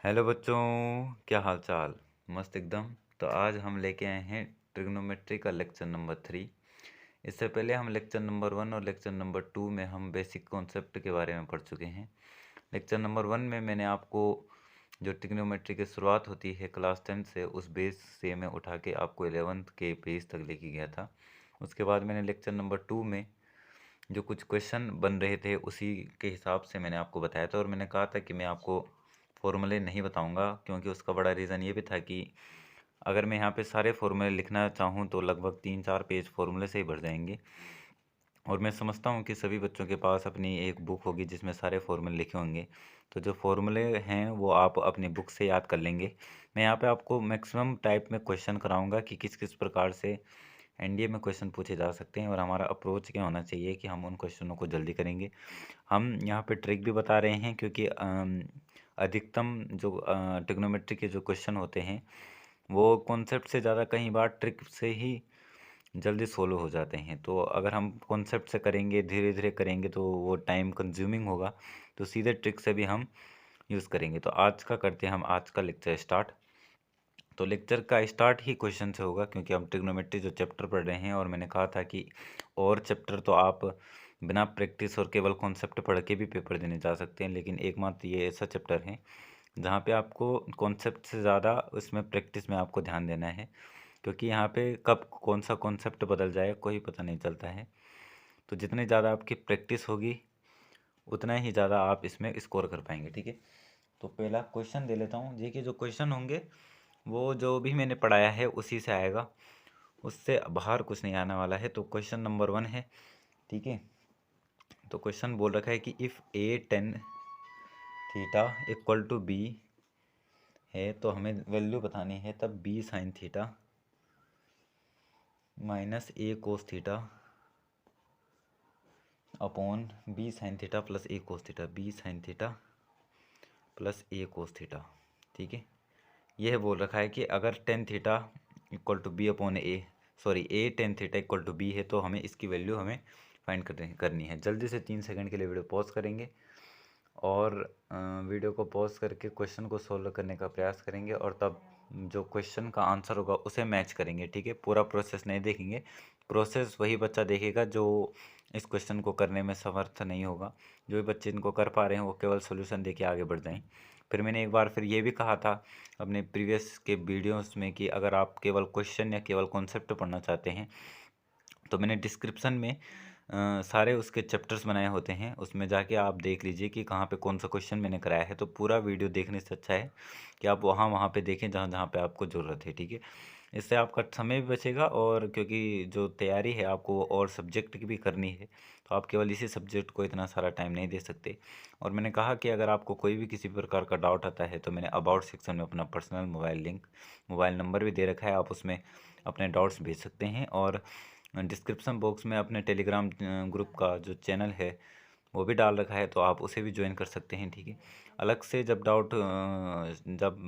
Hello बच्चों, क्या हाल चाल। मस्त एकदम। तो आज हम लेके आए हैं ट्रिग्नोमेट्री का लेक्चर नंबर 3। इससे पहले हम लेक्चर नंबर 1 और लेक्चर नंबर 2 में हम बेसिक कॉन्सेप्ट के बारे में पढ़ चुके हैं। लेक्चर नंबर 1 में मैंने आपको जो ट्रिग्नोमेट्री की शुरुआत होती है क्लास 10 से, उस बेस से मैं उठा के आपको 11th के पेज तक लेके गया था। उसके बाद मैंने लेक्चर नंबर 2 में जो कुछ क्वेश्चन बन रहे थे उसी के हिसाब से मैंने आपको बताया था, और मैंने कहा था कि मैं आपको फॉर्मूले नहीं बताऊंगा, क्योंकि उसका बड़ा रीज़न ये भी था कि अगर मैं यहाँ पे सारे फॉर्मूले लिखना चाहूँ तो लगभग 3-4 पेज फॉर्मूले से ही भर जाएंगे। और मैं समझता हूँ कि सभी बच्चों के पास अपनी एक बुक होगी जिसमें सारे फॉर्मूले लिखे होंगे, तो जो फॉर्मूले हैं वो आप अपनी बुक से याद कर लेंगे। मैं यहाँ पे आपको मैक्सिमम टाइप में क्वेश्चन कराऊंगा कि किस किस प्रकार से एनडीए में क्वेश्चन पूछे जा सकते हैं और हमारा अप्रोच क्या होना चाहिए कि हम उन क्वेश्चनों को जल्दी करेंगे। हम यहाँ पे ट्रिक भी बता रहे हैं, क्योंकि अधिकतम जो ट्रिग्नोमेट्री के जो क्वेश्चन होते हैं वो कॉन्सेप्ट से ज़्यादा कई बार ट्रिक से ही जल्दी सोल्व हो जाते हैं। तो अगर हम कॉन्सेप्ट से करेंगे, धीरे धीरे करेंगे, तो वो टाइम कंज्यूमिंग होगा। तो सीधे ट्रिक से भी हम यूज़ करेंगे। तो आज का करते हैं हम आज का लेक्चर स्टार्ट। तो लेक्चर का स्टार्ट ही क्वेश्चन से होगा, क्योंकि हम ट्रिग्नोमेट्री जो चैप्टर पढ़ रहे हैं, और मैंने कहा था कि और चैप्टर तो आप बिना प्रैक्टिस और केवल कॉन्सेप्ट पढ़ के भी पेपर देने जा सकते हैं, लेकिन एकमात्र ये ऐसा चैप्टर है जहाँ पे आपको कॉन्सेप्ट से ज़्यादा उसमें प्रैक्टिस में आपको ध्यान देना है, क्योंकि यहाँ पे कब कौन सा कॉन्सेप्ट बदल जाए कोई पता नहीं चलता है। तो जितनी ज़्यादा आपकी प्रैक्टिस होगी उतना ही ज़्यादा आप इसमें स्कोर कर पाएंगे। ठीक है, तो पहला क्वेश्चन दे लेता हूँ जी। कि जो क्वेश्चन होंगे वो जो भी मैंने पढ़ाया है उसी से आएगा, उससे बाहर कुछ नहीं आने वाला है। तो क्वेश्चन नंबर 1 है, ठीक है। तो क्वेश्चन बोल रखा है कि if a tan theta equal to B है, तो हमें वैल्यू बतानी है तब B sine theta minus A cos theta upon B sine theta plus A cos theta, B sine theta plus A cos theta. ठीक है, यह बोल रखा है कि अगर tan theta equal to B upon A tan theta equal to B है, तो हमें इसकी वैल्यू हमें फाइंड करनी है। जल्दी से 3 सेकंड के लिए वीडियो पॉज करेंगे और वीडियो को पॉज करके क्वेश्चन को सोल्व करने का प्रयास करेंगे, और तब जो क्वेश्चन का आंसर होगा उसे मैच करेंगे। ठीक है, पूरा प्रोसेस नहीं देखेंगे। प्रोसेस वही बच्चा देखेगा जो इस क्वेश्चन को करने में समर्थ नहीं होगा। जो भी बच्चे इनको कर पा रहे हैं वो केवल सोल्यूशन देके आगे बढ़ जाएं। फिर मैंने एक बार फिर ये भी कहा था अपने प्रीवियस के वीडियोस में कि अगर आप केवल क्वेश्चन या केवल कॉन्सेप्ट पढ़ना चाहते हैं, तो मैंने डिस्क्रिप्शन में सारे उसके चैप्टर्स बनाए होते हैं, उसमें जाके आप देख लीजिए कि कहाँ पे कौन सा क्वेश्चन मैंने कराया है। तो पूरा वीडियो देखने से अच्छा है कि आप वहाँ वहाँ पे देखें जहाँ जहाँ पे आपको ज़रूरत है। ठीक है, इससे आपका समय भी बचेगा, और क्योंकि जो तैयारी है आपको और सब्जेक्ट की भी करनी है, तो आप केवल इसी सब्जेक्ट को इतना सारा टाइम नहीं दे सकते। और मैंने कहा कि अगर आपको कोई भी किसी प्रकार का डाउट आता है, तो मैंने अबाउट सेक्शन में अपना पर्सनल मोबाइल नंबर भी दे रखा है, आप उसमें अपने डाउट्स भेज सकते हैं। और डिस्क्रिप्शन बॉक्स में अपने टेलीग्राम ग्रुप का जो चैनल है वो भी डाल रखा है, तो आप उसे भी ज्वाइन कर सकते हैं। ठीक है, अलग से जब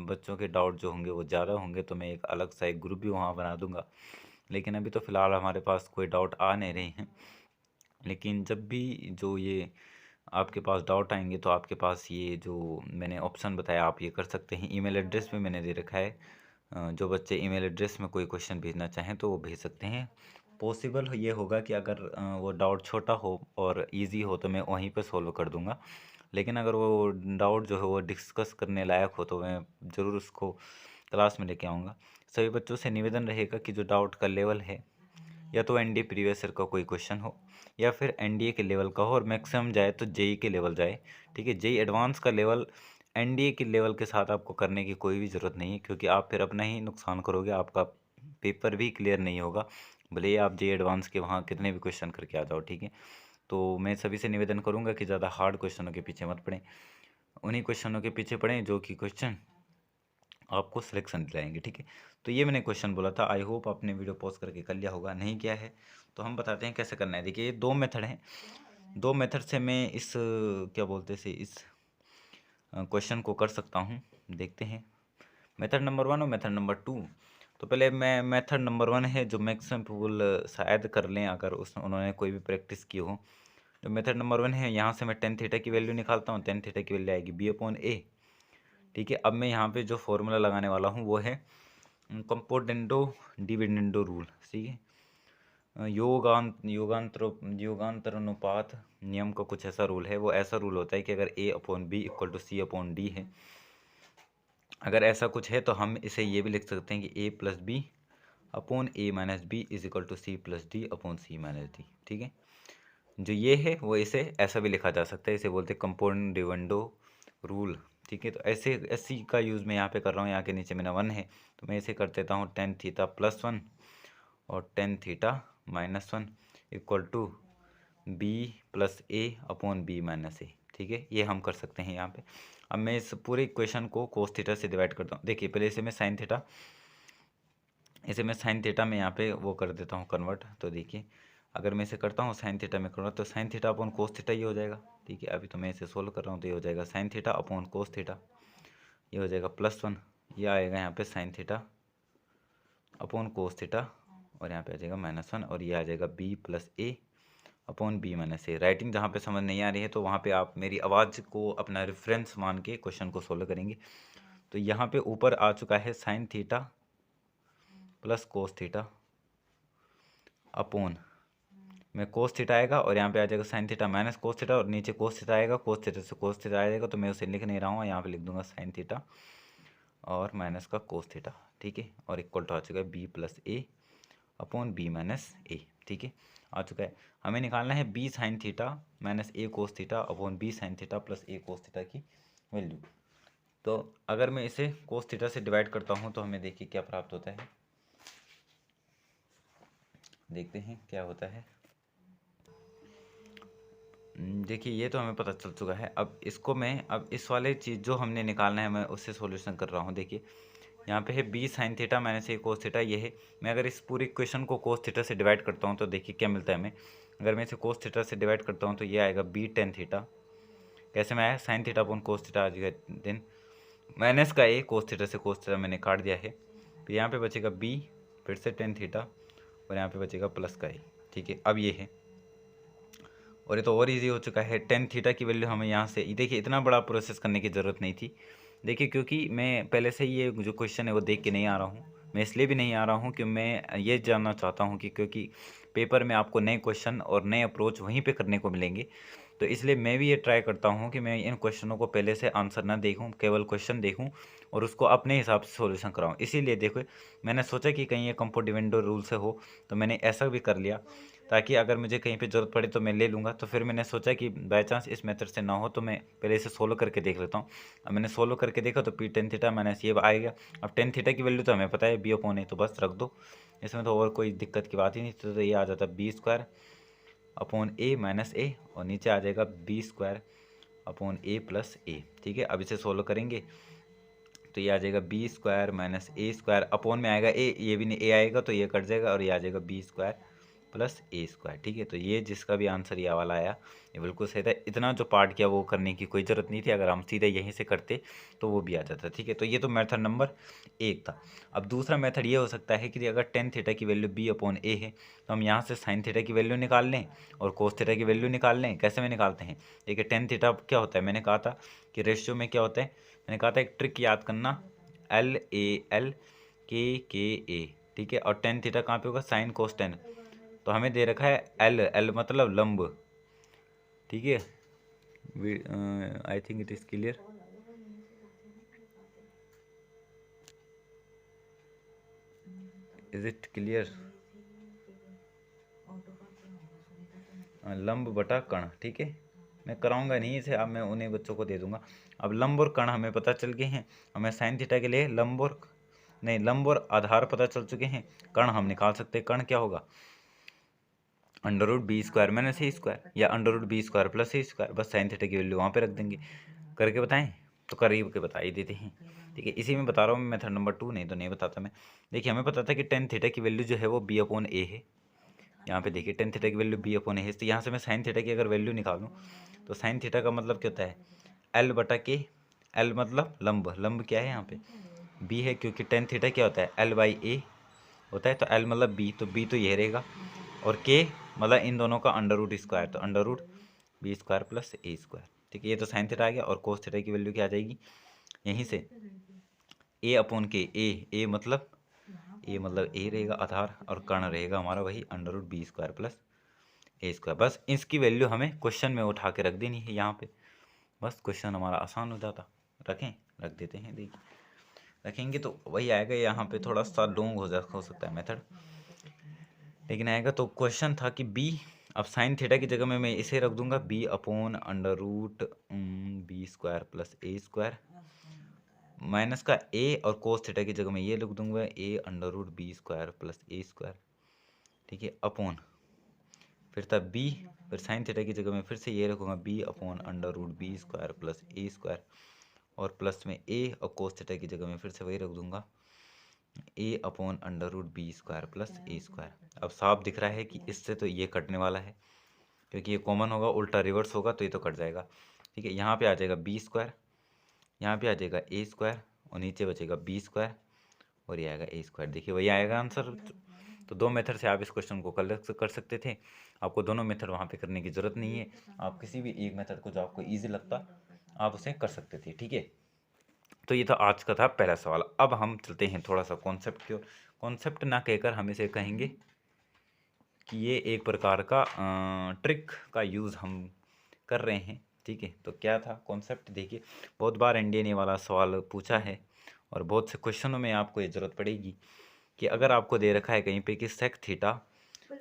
बच्चों के डाउट जो होंगे वो ज़्यादा होंगे, तो मैं एक अलग सा एक ग्रुप भी वहाँ बना दूंगा। लेकिन अभी तो फ़िलहाल हमारे पास कोई डाउट आ नहीं रहे हैं। लेकिन जब भी जो ये आपके पास डाउट आएंगे, तो आपके पास ये जो मैंने ऑप्शन बताया आप ये कर सकते हैं। ईमेल एड्रेस भी मैंने दे रखा है, जो बच्चे ईमेल एड्रेस में कोई क्वेश्चन भेजना चाहें तो वो भेज सकते हैं। पॉसिबल ये होगा कि अगर वो डाउट छोटा हो और इजी हो तो मैं वहीं पे सॉल्व कर दूंगा, लेकिन अगर वो डाउट जो है वो डिस्कस करने लायक हो तो मैं ज़रूर उसको क्लास में लेके आऊँगा। सभी बच्चों से निवेदन रहेगा कि जो डाउट का लेवल है, या तो एनडीए प्रीवियस ईयर का कोई क्वेश्चन हो, या फिर एनडीए के लेवल का हो, और मैक्सिमम जाए तो जेई के लेवल जाए। ठीक है, जेई एडवांस का लेवल एनडीए के लेवल के साथ आपको करने की कोई भी ज़रूरत नहीं है, क्योंकि आप फिर अपना ही नुकसान करोगे, आपका पेपर भी क्लियर नहीं होगा, भले ही आप जेई एडवांस के वहाँ कितने भी क्वेश्चन करके आ जाओ। ठीक है, तो मैं सभी से निवेदन करूँगा कि ज़्यादा हार्ड क्वेश्चनों के पीछे मत पड़ें, उन्हीं क्वेश्चनों के पीछे पड़ें जो कि क्वेश्चन आपको सिलेक्शन दिलाएंगे। ठीक है, तो ये मैंने क्वेश्चन बोला था। आई होप आपने वीडियो पॉज करके कर लिया होगा, नहीं किया है तो हम बताते हैं कैसे करना है। देखिए, ये 2 मेथड हैं। 2 मेथड से मैं इस क्या बोलते से इस क्वेश्चन को कर सकता हूँ। देखते हैं मेथड नंबर 1 और मेथड नंबर 2। तो पहले मैं मेथड नंबर 1 है जो मैक्सिमम पीपल शायद कर लें अगर उन्होंने कोई भी प्रैक्टिस की हो। जो मेथड नंबर 1 है, यहाँ से मैं टेन थीटा की वैल्यू निकालता हूँ। टेन थीटा की वैल्यू आएगी बी अपॉन ए। ठीक है। अब मैं यहाँ पे जो फॉर्मूला लगाने वाला हूँ वो है कंपोनेंडो डिविडेंडो रूल। ठीक है, योगांतर अनुपात नियम का कुछ ऐसा रूल है। वो ऐसा रूल होता है कि अगर A/B इक्वल टू C/D है, अगर ऐसा कुछ है तो हम इसे ये भी लिख सकते हैं कि A+B/A-B is equal to C+D/C-D। ठीक है, जो ये है वो इसे ऐसा भी लिखा जा सकता है, इसे बोलते हैं कंपोनेंट डिविडेंडो रूल। ठीक है, तो ऐसे इसी का यूज़ मैं यहाँ पे कर रहा हूँ। यहाँ के नीचे मेरा 1 है तो मैं इसे कर देता हूँ tan थीटा +1 और tan theta -1 equal to B+A/B-A। ठीक है, ये हम कर सकते हैं यहाँ पे। अब मैं इस पूरे इक्वेशन को cos थीटा से डिवाइड करता हूँ। देखिए पहले इसे मैं sin थीटा में यहाँ पे वो कर देता हूँ कन्वर्ट। तो देखिए अगर मैं इसे करता हूँ sin थीटा में कन्वर्ट तो sin theta upon cos theta ये हो जाएगा। ठीक है, अभी तो मैं इसे सोल्व कर रहा हूँ तो ये हो जाएगा sin theta upon cos theta, ये हो जाएगा +1, ये आएगा यहाँ पे sin theta upon cos theta और यहाँ पे आ जाएगा -1 और ये आ जाएगा B+A/B-A। राइटिंग जहाँ पे समझ नहीं आ रही है तो वहाँ पे आप मेरी आवाज़ को अपना रेफरेंस मान के क्वेश्चन को सोल्व करेंगे। तो यहाँ पे ऊपर आ चुका है sin theta plus cos theta upon में cos थीटा आएगा और यहाँ पे आ जाएगा sin theta minus cos theta और नीचे cos थीटा आएगा। cos थीटा से cos थीटा आएगा तो मैं उसे लिख नहीं रहा हूँ, यहाँ पे लिख दूंगा sin थीटा और माइनस का cos थीटा। ठीक है, और इक्वल टू आ चुका है B+A/B-A। ठीक है, आ चुका है। हमें निकालना है B sin theta minus A cos theta upon B sin theta plus A cos theta की वैल्यू। तो अगर मैं इसे cos थीटा से डिवाइड करता हूँ तो हमें देखिए क्या प्राप्त होता है, देखते हैं क्या होता है। देखिए ये तो हमें पता चल चुका है। अब इसको मैं अब इस वाले चीज़ जो हमने निकालना है मैं उससे सॉल्यूशन कर रहा हूँ। देखिए यहाँ पे है B sin theta minus A cos theta, ये है। मैं अगर इस पूरी इक्वेशन को cos थीटा से डिवाइड करता हूँ तो देखिए क्या मिलता है हमें। अगर मैं इसे cos थीटा से डिवाइड करता हूँ तो ये आएगा B tan थीटा, कैसे में आया sin theta upon cos theta आ जाएगा, देन माइनस का A cos थीटा से cos थीटा मैंने काट दिया है। फिर यहाँ पे बचेगा B फिर से tan थीटा और यहाँ पे बचेगा प्लस का A। ठीक है, अब ये है और ये तो और इजी हो चुका है। tan थीटा की वैल्यू हमें यहाँ से, देखिए इतना बड़ा प्रोसेस करने की ज़रूरत नहीं थी। देखिए क्योंकि मैं पहले से ये जो क्वेश्चन है वो देख के नहीं आ रहा हूँ। मैं इसलिए भी नहीं आ रहा हूँ कि मैं ये जानना चाहता हूँ कि क्योंकि पेपर में आपको नए क्वेश्चन और नए अप्रोच वहीं पे करने को मिलेंगे, तो इसलिए मैं भी ये ट्राई करता हूँ कि मैं इन क्वेश्चनों को पहले से आंसर ना देखूँ, केवल क्वेश्चन देखूँ और उसको अपने हिसाब से सॉल्यूशन कराऊँ। इसीलिए देखो मैंने सोचा कि कहीं ये कंपोनेंट डिविडेंडो रूल से हो तो मैंने ऐसा भी कर लिया ताकि अगर मुझे कहीं पे ज़रूरत पड़े तो मैं ले लूँगा। तो फिर मैंने सोचा कि बाय चांस इस मेथड से ना हो तो मैं पहले इसे सोल्व करके देख लेता हूँ। अब मैंने सोल्व करके देखा तो P tan थीटा माइनस ये आएगा। अब tan थीटा की वैल्यू तो हमें पता है B/A, तो बस रख दो, इसमें तो और कोई दिक्कत की बात ही नहीं। तो ये आ जाता B² माइनस A और नीचे आ जाएगा B² A+A। ठीक है, अब इसे सोल्व करेंगे तो ये आ जाएगा B² माइनस A² अपॉन में आएगा A, ये भी नहीं A आएगा तो ये कट जाएगा और ये आ जाएगा B² प्लस A²। ठीक है, तो ये जिसका भी आंसर ये वाला आया ये बिल्कुल सही था। इतना जो पार्ट किया वो करने की कोई ज़रूरत नहीं थी, अगर हम सीधे यहीं से करते तो वो भी आ जाता। ठीक है, तो ये तो मेथड नंबर 1 था। अब दूसरा मेथड ये हो सकता है कि अगर tan थीटा की वैल्यू B/A है तो हम यहाँ से sin थीटा की वैल्यू निकाल लें और cos थीटा की वैल्यू निकाल लें। कैसे में निकालते हैं, देखिए tan थीटा क्या होता है, मैंने कहा था कि रेशियो में क्या होता है, मैंने कहा था एक ट्रिक याद करना, LAL KKA। ठीक है, और tan थीटा कहाँ पे होगा, sin cos tan, तो हमें दे रखा है L मतलब लंब। ठीक है, I think it is clear. Is it clear, लंब बटा कण। ठीक है, मैं कराऊंगा नहीं इसे, अब मैं उन्हीं बच्चों को दे दूंगा। अब लंब और कण हमें पता चल गए हैं, हमें sin थीटा के लिए लंब और आधार पता चल चुके हैं। कण हम निकाल सकते हैं, कण क्या होगा √B² माइनस A² या √B² प्लस A²। बस sin थीटा की वैल्यू वहाँ पे रख देंगे। करके बताएं, तो करीब के बता ही देते हैं। ठीक है, इसी में बता रहा हूँ मैं मेथड नंबर 2, नहीं तो नहीं बताता मैं। देखिए हमें पता था कि tan थीटा की वैल्यू जो है वो B/A है। यहाँ पे देखिए tan थीटा की वैल्यू B/A है, तो यहाँ से मैं sin थीटा की अगर वैल्यू निकालूँ तो sin थीटा का मतलब क्या होता है L/K। L मतलब लंब, लंब क्या है यहाँ पे B है, क्योंकि tan थीटा क्या होता है L/A होता है, तो L मतलब B, तो B तो ये रहेगा और K मतलब इन दोनों का √² तो √B² प्लस A²। ठीक है, ये तो sin थीटा आ गया और cos थीटा की वैल्यू क्या आ जाएगी यहीं से ए अपॉन के, ए मतलब ए रहेगा आधार, और कर्ण रहेगा हमारा वही under root B square plus A square. बस इसकी वैल्यू हमें क्वेश्चन में उठा के रख देनी है यहाँ पे, बस क्वेश्चन हमारा आसान हो जाता। रख देते हैं, देखिए रखेंगे तो वही आएगा। यहाँ पे थोड़ा सा लॉन्ग हो सकता है मेथड, लेकिन आएगा। तो क्वेश्चन था कि बी, अब साइन थीटा की जगह में मैं इसे रख दूंगा B upon under root B square plus A square, minus का ए, और कोस थीटा की जगह में ये लिख दूंगा A under root B square plus A square, ठीक है, अपॉन फिर था बी, फिर साइन थीटा की जगह में फिर से ये रखूँगा B upon under root B square plus A square, और प्लस में ए, और कोस थीटा की जगह में फिर से वही रख दूंगा A upon under root B square plus A square. अब साफ दिख रहा है कि इससे तो ये कटने वाला है, क्योंकि ये कॉमन होगा, उल्टा रिवर्स होगा तो ये तो कट जाएगा, ठीक है। यहाँ पे आ जाएगा बी स्क्वायर, यहाँ पे आ जाएगा ए स्क्वायर, और नीचे बचेगा बी स्क्वायर, और ये आएगा ए स्क्वायर। देखिए वही आएगा आंसर। तो दो मेथड से आप इस क्वेश्चन को कर सकते थे, आपको दोनों मेथड वहाँ पे करने की ज़रूरत नहीं है, आप किसी भी एक मेथड को जो आपको ईजी लगता आप उसे कर सकते थे, ठीक है। तो ये तो आज का था पहला सवाल। अब हम चलते हैं थोड़ा सा कॉन्सेप्ट की ओर। कॉन्सेप्ट ना कहकर हम इसे कहेंगे कि ये एक प्रकार का ट्रिक का यूज़ हम कर रहे हैं, ठीक है। तो क्या था कॉन्सेप्ट, देखिए बहुत बार इंडियन ये वाला सवाल पूछा है, और बहुत से क्वेश्चनों में आपको ये ज़रूरत पड़ेगी कि अगर आपको दे रखा है कहीं पे कि sec theta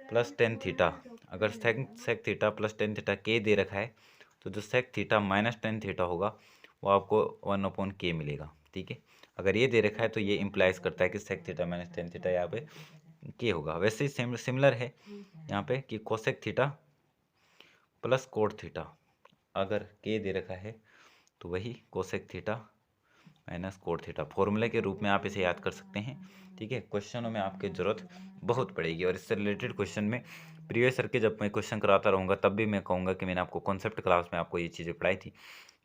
plus tan theta, अगर sec theta plus tan theta के दे रखा है, तो जो sec theta minus tan theta होगा वो आपको वन अपॉन के मिलेगा, ठीक है। अगर ये दे रखा है तो ये इम्प्लाइज करता है कि sec theta minus tan theta यहाँ पे के होगा। वैसे ही सिमिलर है यहाँ पे कि cosec theta plus cot theta, अगर के दे रखा है तो वही cosec theta minus cot theta, फॉर्मूले के रूप में आप इसे याद कर सकते हैं, ठीक है। क्वेश्चनों में आपकी ज़रूरत बहुत पड़ेगी, और इससे रिलेटेड क्वेश्चन में प्रीवियस ईयर के जब मैं क्वेश्चन कराता रहूँगा तब भी मैं कहूँगा कि मैंने आपको कॉन्सेप्ट क्लास में आपको ये चीज़ें पढ़ाई थी।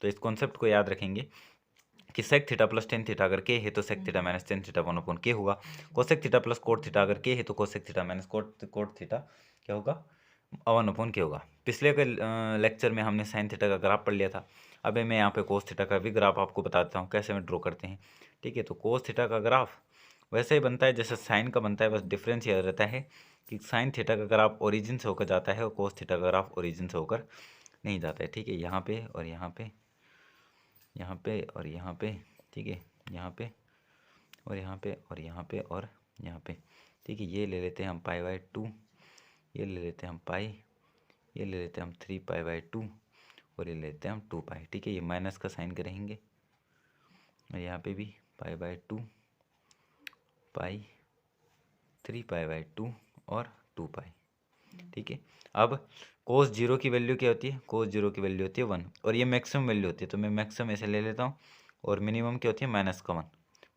तो इस कॉन्सेप्ट को याद रखेंगे कि sec theta plus tan theta अगर के है तो sec theta minus tan theta one upon k होगा। Cosec theta plus cot theta अगर के है तो cosec theta minus cot theta क्या होगा, वन अपॉन के होगा। पिछले के लेक्चर में हमने साइन थीटा का ग्राफ पढ़ लिया था। अब मैं यहाँ पे कोस थीटा का भी ग्राफ आपको बता देता हूँ कैसे में ड्रॉ करते हैं, ठीक है। तो कोस थीटा का ग्राफ वैसे ही बनता है जैसे साइन का बनता है, बस डिफरेंस ये रहता है कि साइन थीटा का ग्राफ ओरिजिन से होकर जाता है और कोस थीटा का ग्राफ ओरिजिन से होकर नहीं जाता है, ठीक है। यहाँ पे और यहाँ पे, यहाँ पे और यहाँ पे, ठीक है, यहाँ पे और यहाँ पे और यहाँ पे और यहाँ पे, ठीक है। ये ले लेते हैं हम पाई बाई टू, ये ले लेते हैं हम पाई, ये ले लेते हैं हम थ्री पाई बाई टू, और ये लेते हैं हम टू पाई, ठीक है। ये माइनस का साइन करेंगे, और यहाँ पे भी pi by two, pi, three pi by two और टू पाई, ठीक है। अब कोस जीरो की वैल्यू क्या होती है, कोस जीरो की वैल्यू होती है वन, और ये मैक्सिमम वैल्यू होती है, तो मैं मैक्सिमम ऐसे ले लेता हूँ, और मिनिमम क्या होती है माइनस का वन।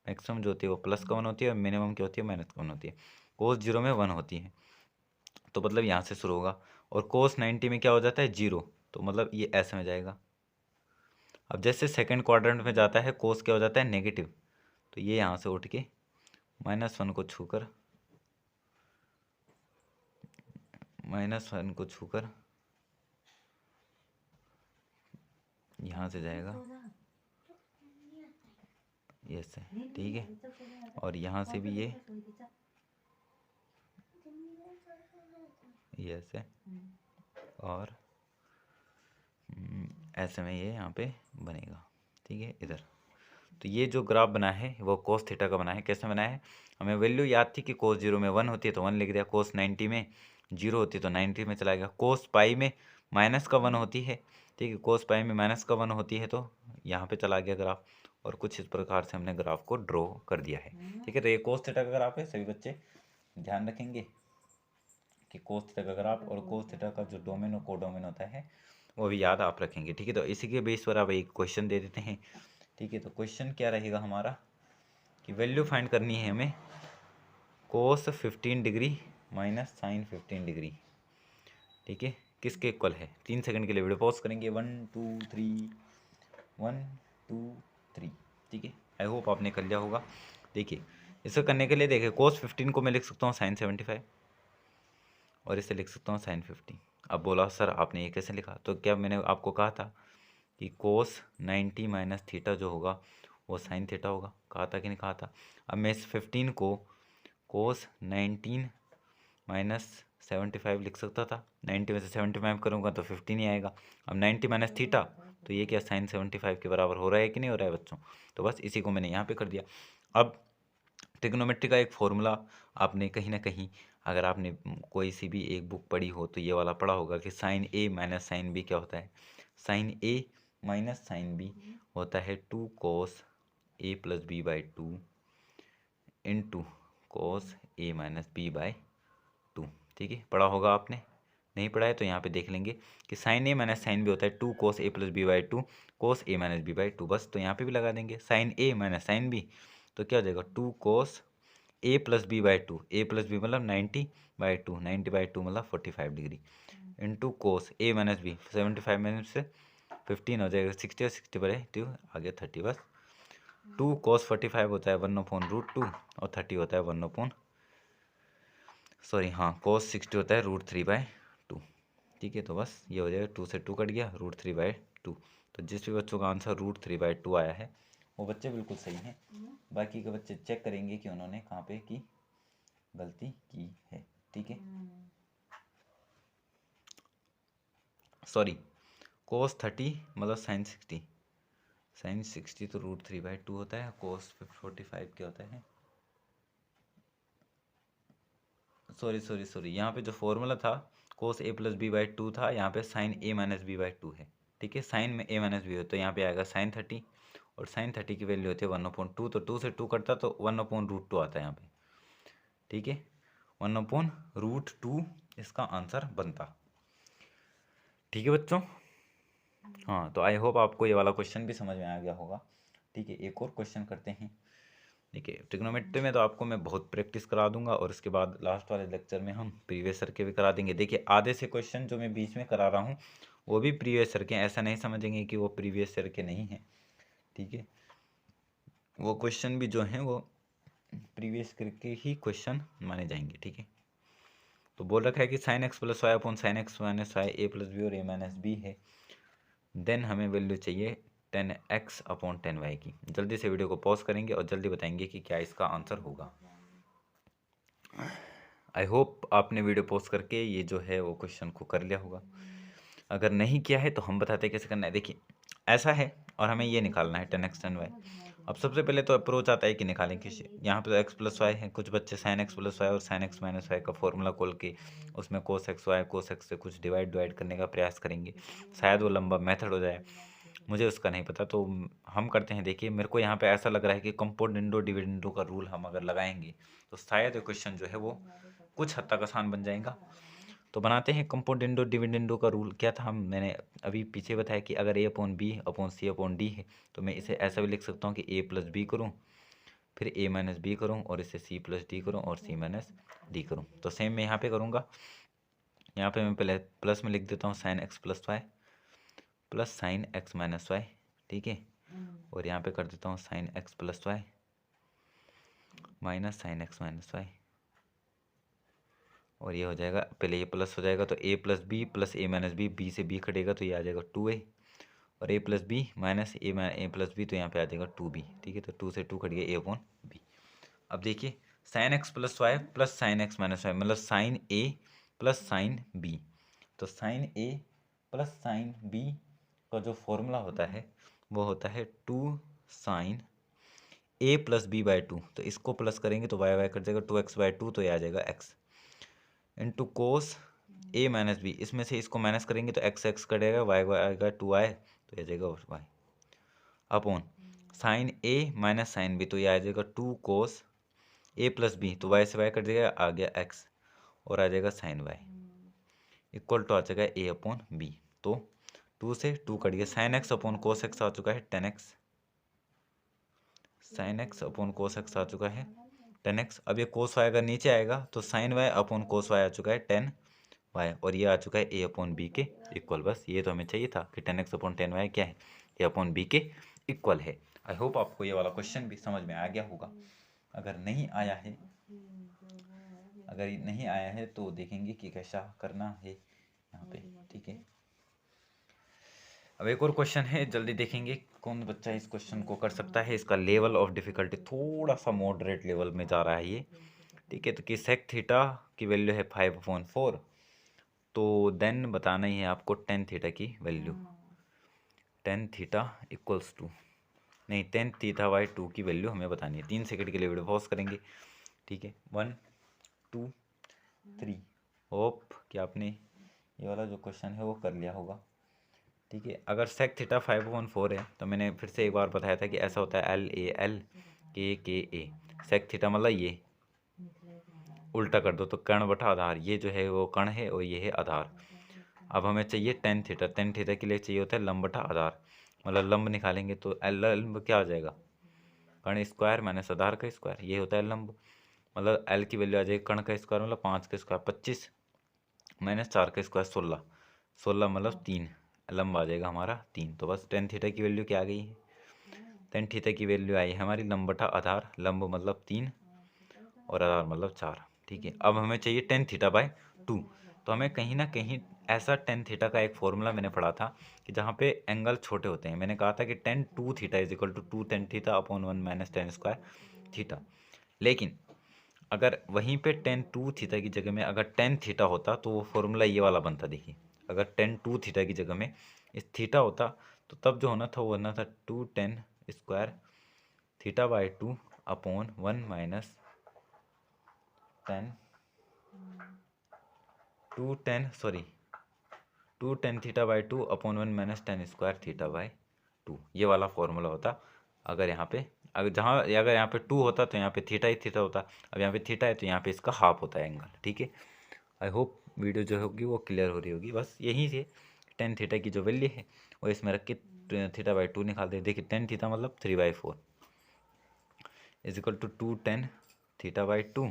मैक्सिमम जो होती है वो प्लस का वन होती है, और मिनिमम क्या होती है माइनस का वन होती है। कोस जीरो में वन होती है, तो मतलब यहाँ से शुरू होगा, और कोस 90 में क्या हो जाता है जीरो, तो मतलब ये ऐसे में जाएगा। अब जैसे सेकंड क्वाड्रेंट में जाता है कोस क्या हो जाता है नेगेटिव, तो ये यहाँ से उठ के माइनस वन को छूकर यहाँ से जाएगा ये से, ठीक है। और यहाँ से भी ये ऐसे, और ऐसे में ये यहाँ पे बनेगा, ठीक है इधर। तो ये जो ग्राफ बना है वो कोस थीटा का बना है। कैसे बना है, हमें वैल्यू याद थी कि कोस जीरो में वन होती है तो वन लिख दिया, कोस 90 में जीरो होती है तो 90 में चला गया, कोस पाई में माइनस का वन होती है, ठीक है, कोस पाई में माइनस का वन होती है तो यहाँ पे चला गया ग्राफ, और कुछ इस प्रकार से हमने ग्राफ को ड्रॉ कर दिया है, ठीक है। तो ये कोस थीटा का ग्राफ है, सभी बच्चे ध्यान रखेंगे कि कोस थीटा का ग्राफ और कोस थीटा का जो डोमेन और कोडोमेन होता है वो भी याद आप रखेंगे, ठीक है। तो इसी के बेस पर आप एक क्वेश्चन दे देते हैं, ठीक है। तो क्वेश्चन क्या रहेगा हमारा कि वैल्यू फाइंड करनी है हमें कोस 15 डिग्री माइनस साइन 15 डिग्री, ठीक है, किसके इक्वल है। 3 सेकंड के लिए वीडियो पॉज करेंगे, 1 2 3, 1 2 3, ठीक है। आई होप आपने कर लिया होगा। देखिए इसे करने के लिए देखिए कोस 15 को मैं लिख सकता हूँ साइन 75, और इसे लिख सकता हूँ साइन 50। अब बोला सर आपने ये कैसे लिखा, तो क्या मैंने आपको कहा था कि कोस 90 माइनस थीटा जो होगा वो साइन थीटा होगा। कहा था कि नहीं कहा था। अब मैं इस 15 को कोस 19 माइनस 75 लिख सकता था। 90 में से 75 करूँगा तो 15 ही आएगा। अब 90 माइनस थीटा, तो ये क्या साइन 75 के बराबर हो रहा है कि नहीं हो रहा है बच्चों। तो बस इसी को मैंने यहाँ पे कर दिया। अब ट्रिग्नोमेट्री का एक फॉर्मूला आपने कहीं ना कहीं, अगर आपने कोई सी भी एक बुक पढ़ी हो तो ये वाला पढ़ा होगा कि sine A minus sine B क्या होता है। Sine A minus sine B होता है 2 cos A plus B by 2 into cos A minus B by 2। ठीक है, पढ़ा होगा आपने। नहीं पढ़ा है तो यहाँ पे देख लेंगे कि sine A minus sine B होता है 2 cos A plus B by 2 cos A minus B by 2। बस तो यहाँ पे भी लगा देंगे sine A minus sine B, तो क्या हो जाएगा 2 cos A plus B by 2। A plus B मतलब 90 बाई 2, 90 बाई 2 मतलब 45 degree into cos A minus B 75 minus से 15 हो जाएगा 60 और 60 बाई 2 आ गया 30। बस 2 कोस 45 होता है 1/√2 और 30 होता है 1 कोस 60 होता है √3/2। ठीक है, तो बस ये हो जाएगा 2 से 2 कट गया √3/2। तो जिस भी बच्चों का आंसर √3/2 आया है वो बच्चे बिल्कुल सही हैं। बाकी के बच्चे चेक करेंगे कि उन्होंने कहाँ पे की गलती की है। ठीक है, सॉरी कोस 30 मतलब साइन 60, साइन 60 तो √3/2 होता है। कोस 45 क्या होता है, सॉरी यहाँ पे जो फॉर्मूला था cos A plus B by 2 था, यहाँ पे sine A minus B by 2 है। ठीक है, साइन में ए माइनस बी हो तो यहाँ पे आएगा साइन 30 और साइन 30 की वैल्यू होती है 1/2, तो 2 से 2 कटता तो 1/√2 आता है यहाँ पे। ठीक है, 1/√2 इसका आंसर बनता। ठीक है बच्चों, हाँ तो आई होप आपको ये वाला क्वेश्चन भी समझ में आ गया होगा। ठीक है, एक और क्वेश्चन करते हैं। देखिए ट्रिग्नोमेट्री में तो आपको मैं बहुत प्रैक्टिस करा दूंगा और उसके बाद लास्ट वाले लेक्चर में हम प्रीवियस ईयर के भी करा देंगे। देखिए आधे से क्वेश्चन जो मैं बीच में करा रहा हूँ वो भी प्रीवियस ईयर के, ऐसा नहीं समझेंगे कि वो प्रीवियस ईयर के नहीं हैं। ठीक है, वो क्वेश्चन भी जो हैं वो प्रीवियस ईयर के ही क्वेश्चन माने जाएंगे। ठीक है, तो बोल रखा है कि sine x plus Y upon sine x minus Y A plus B और ए माइनस बी है, देन हमें वैल्यू चाहिए 10x अपॉन 10y की। जल्दी से वीडियो को पॉज करेंगे और जल्दी बताएंगे कि क्या इसका आंसर होगा। आई होप आपने वीडियो पॉज करके ये जो है वो क्वेश्चन को कर लिया होगा। अगर नहीं किया है तो हम बताते हैं कैसे करना है। देखिए ऐसा है और हमें ये निकालना है 10x 10y। अब सबसे पहले तो अप्रोच आता है कि निकालें किसी, यहाँ पे तो x प्लस वाई है, कुछ बच्चे साइन एक्स प्लस वाई और साइन एक्स माइनस वाई का फॉर्मूला खोल के उसमें cos x y cos x से कुछ डिवाइड करने का प्रयास करेंगे, शायद वो लंबा मेथड हो जाए, मुझे उसका नहीं पता। तो हम करते हैं, देखिए मेरे को यहाँ पे ऐसा लग रहा है कि कंपाउंड डिविडेंडो का रूल हम अगर लगाएंगे तो शायद क्वेश्चन जो है वो कुछ हद तक आसान बन जाएगा। तो बनाते हैं कंपाउंड डिविडेंडो का रूल। क्या था, मैंने अभी पीछे बताया कि अगर ए अपॉन बी अपॉन सी अपॉन डी है तो मैं इसे ऐसा भी लिख सकता हूँ कि ए प्लस बी करूँ फिर ए माइनस बी करूँ और इसे सी प्लस डी करूँ और सी माइनस डी करूँ। तो सेम मैं यहाँ पे करूँगा। यहाँ पे मैं पहले प्लस में लिख देता हूँ sine x plus y plus sine x minus y. ठीक है, और यहाँ पे कर देता हूँ sine x plus y minus sine x minus y, और ये हो जाएगा, पहले ये प्लस हो जाएगा तो ए प्लस ए माइनस बी, बी से बी कटेगा तो ये आ जाएगा 2a और ए प्लस बी माइनस ए प्लस बी तो यहाँ पे आ जाएगा 2b। ठीक है, तो 2 से 2 कट गया a अपॉन बी। अब देखिए sine x plus y plus sine x minus y मतलब sine A plus sine B, तो sine A plus sine B का जो फॉर्मूला होता है वो होता है 2 sine A plus B by 2, तो इसको प्लस करेंगे तो वाई वाई कट जाएगा 2x/2 तो ये आ जाएगा x into cos A minus B, इसमें से इसको माइनस करेंगे तो x कटेगा, वाई आएगा 2i तो ये आ जाएगा Y upon sign A minus sine B तो ये आ जाएगा 2 कोस ए प्लस बी, तो वाई से वाई कट जाएगा आ गया x और आ जाएगा साइन वाई इक्वल टू आ जाएगा ए अपॉन बी। तो 2 से 2 कट गया, sine X upon cos X आ चुका है 10x, sine X upon cos X आ चुका है 10x। अब ये कोस वाई अगर नीचे आएगा तो sine Y upon cos Y आ चुका है 10y और ये आ चुका है ए अपॉन बी के इक्वल। बस ये तो हमें चाहिए था कि 10x अपॉन 10y क्या है, ए अपॉन बी के इक्वल है। आई होप आपको ये वाला क्वेश्चन भी समझ में आ गया होगा। अगर नहीं आया है तो देखेंगे कि कैसा करना है यहाँ पे। ठीक है, अब एक और क्वेश्चन है, जल्दी देखेंगे कौन बच्चा इस क्वेश्चन को कर सकता है। इसका लेवल ऑफ डिफिकल्टी थोड़ा सा मॉडरेट लेवल में जा रहा है ये, ठीक है। तो कि सेक थीटा की वैल्यू है 5/4, तो देन बताना ही है आपको टेन थीटा की value. Tan theta equals to, नहीं, टेन थीटा बाई 2 की वैल्यू हमें बतानी है। 3 सेकंड के लिए वीडियो पॉज करेंगे, ठीक है। 1 2 3। होप कि आपने ये वाला जो क्वेश्चन है वो कर लिया होगा, ठीक है। अगर सेक थीटा 5/4 है तो मैंने फिर से एक बार बताया था कि ऐसा होता है LAL KKA। सेक थीटा मतलब ये उल्टा कर दो तो कर्ण बटा आधार, ये जो है वो कर्ण है और ये है आधार। अब हमें चाहिए टेन थीटा। टेन थीटा के लिए चाहिए होता है लंब बटा आधार, मतलब लंब निकालेंगे तो लंब क्या आ जाएगा, कर्ण स्क्वायर माइनस आधार का स्क्वायर, ये होता है लंब। मतलब एल की वैल्यू आ जाएगी कर्ण का स्क्वायर मतलब 5 का स्क्वायर 25 माइनस 4 का स्क्वायर 16, 16 मतलब 3, लंब आ जाएगा हमारा 3। तो बस टेन थीटा की वैल्यू क्या आ गई है, टेन थीटा की वैल्यू आई है हमारी लंब बटा आधार, लंब मतलब 3 और आधार मतलब 4, ठीक है। अब हमें चाहिए टेन थीटा बाय 2। तो हमें कहीं ना कहीं ऐसा टेन थीटा का एक फॉर्मूला मैंने पढ़ा था कि जहाँ पे एंगल छोटे होते हैं, मैंने कहा था कि tan 2 theta is equal to 2 tan theta upon 1 minus tan square theta. लेकिन अगर वहीं पे टेन 2 थीटा की जगह में अगर टेन थीटा होता तो वो फॉर्मूला ये वाला बनता। देखिए, अगर टेन 2 थीटा की जगह में इस थीटा होता तो तब जो होना था वो होना था 2 ten square theta by 2 upon 1 minus ten 2 tan theta by 2 upon 1 minus tan square theta by 2, ये वाला फॉर्मूला होता। अगर यहाँ पे अगर यहाँ पे 2 होता तो यहाँ पे थीटा ही थीटा होता। अब यहाँ पे थीटा है तो यहाँ पे इसका हाफ होता है एंगल, ठीक है। आई होप वीडियो जो होगी वो क्लियर हो रही होगी। बस यही से टेन थीटा की जो वैल्यू है वो इसमें रख के थीटा बाई 2 निकालते हैं। देखिए टेन थीटा मतलब 3/4 is equal to 2 tan theta by 2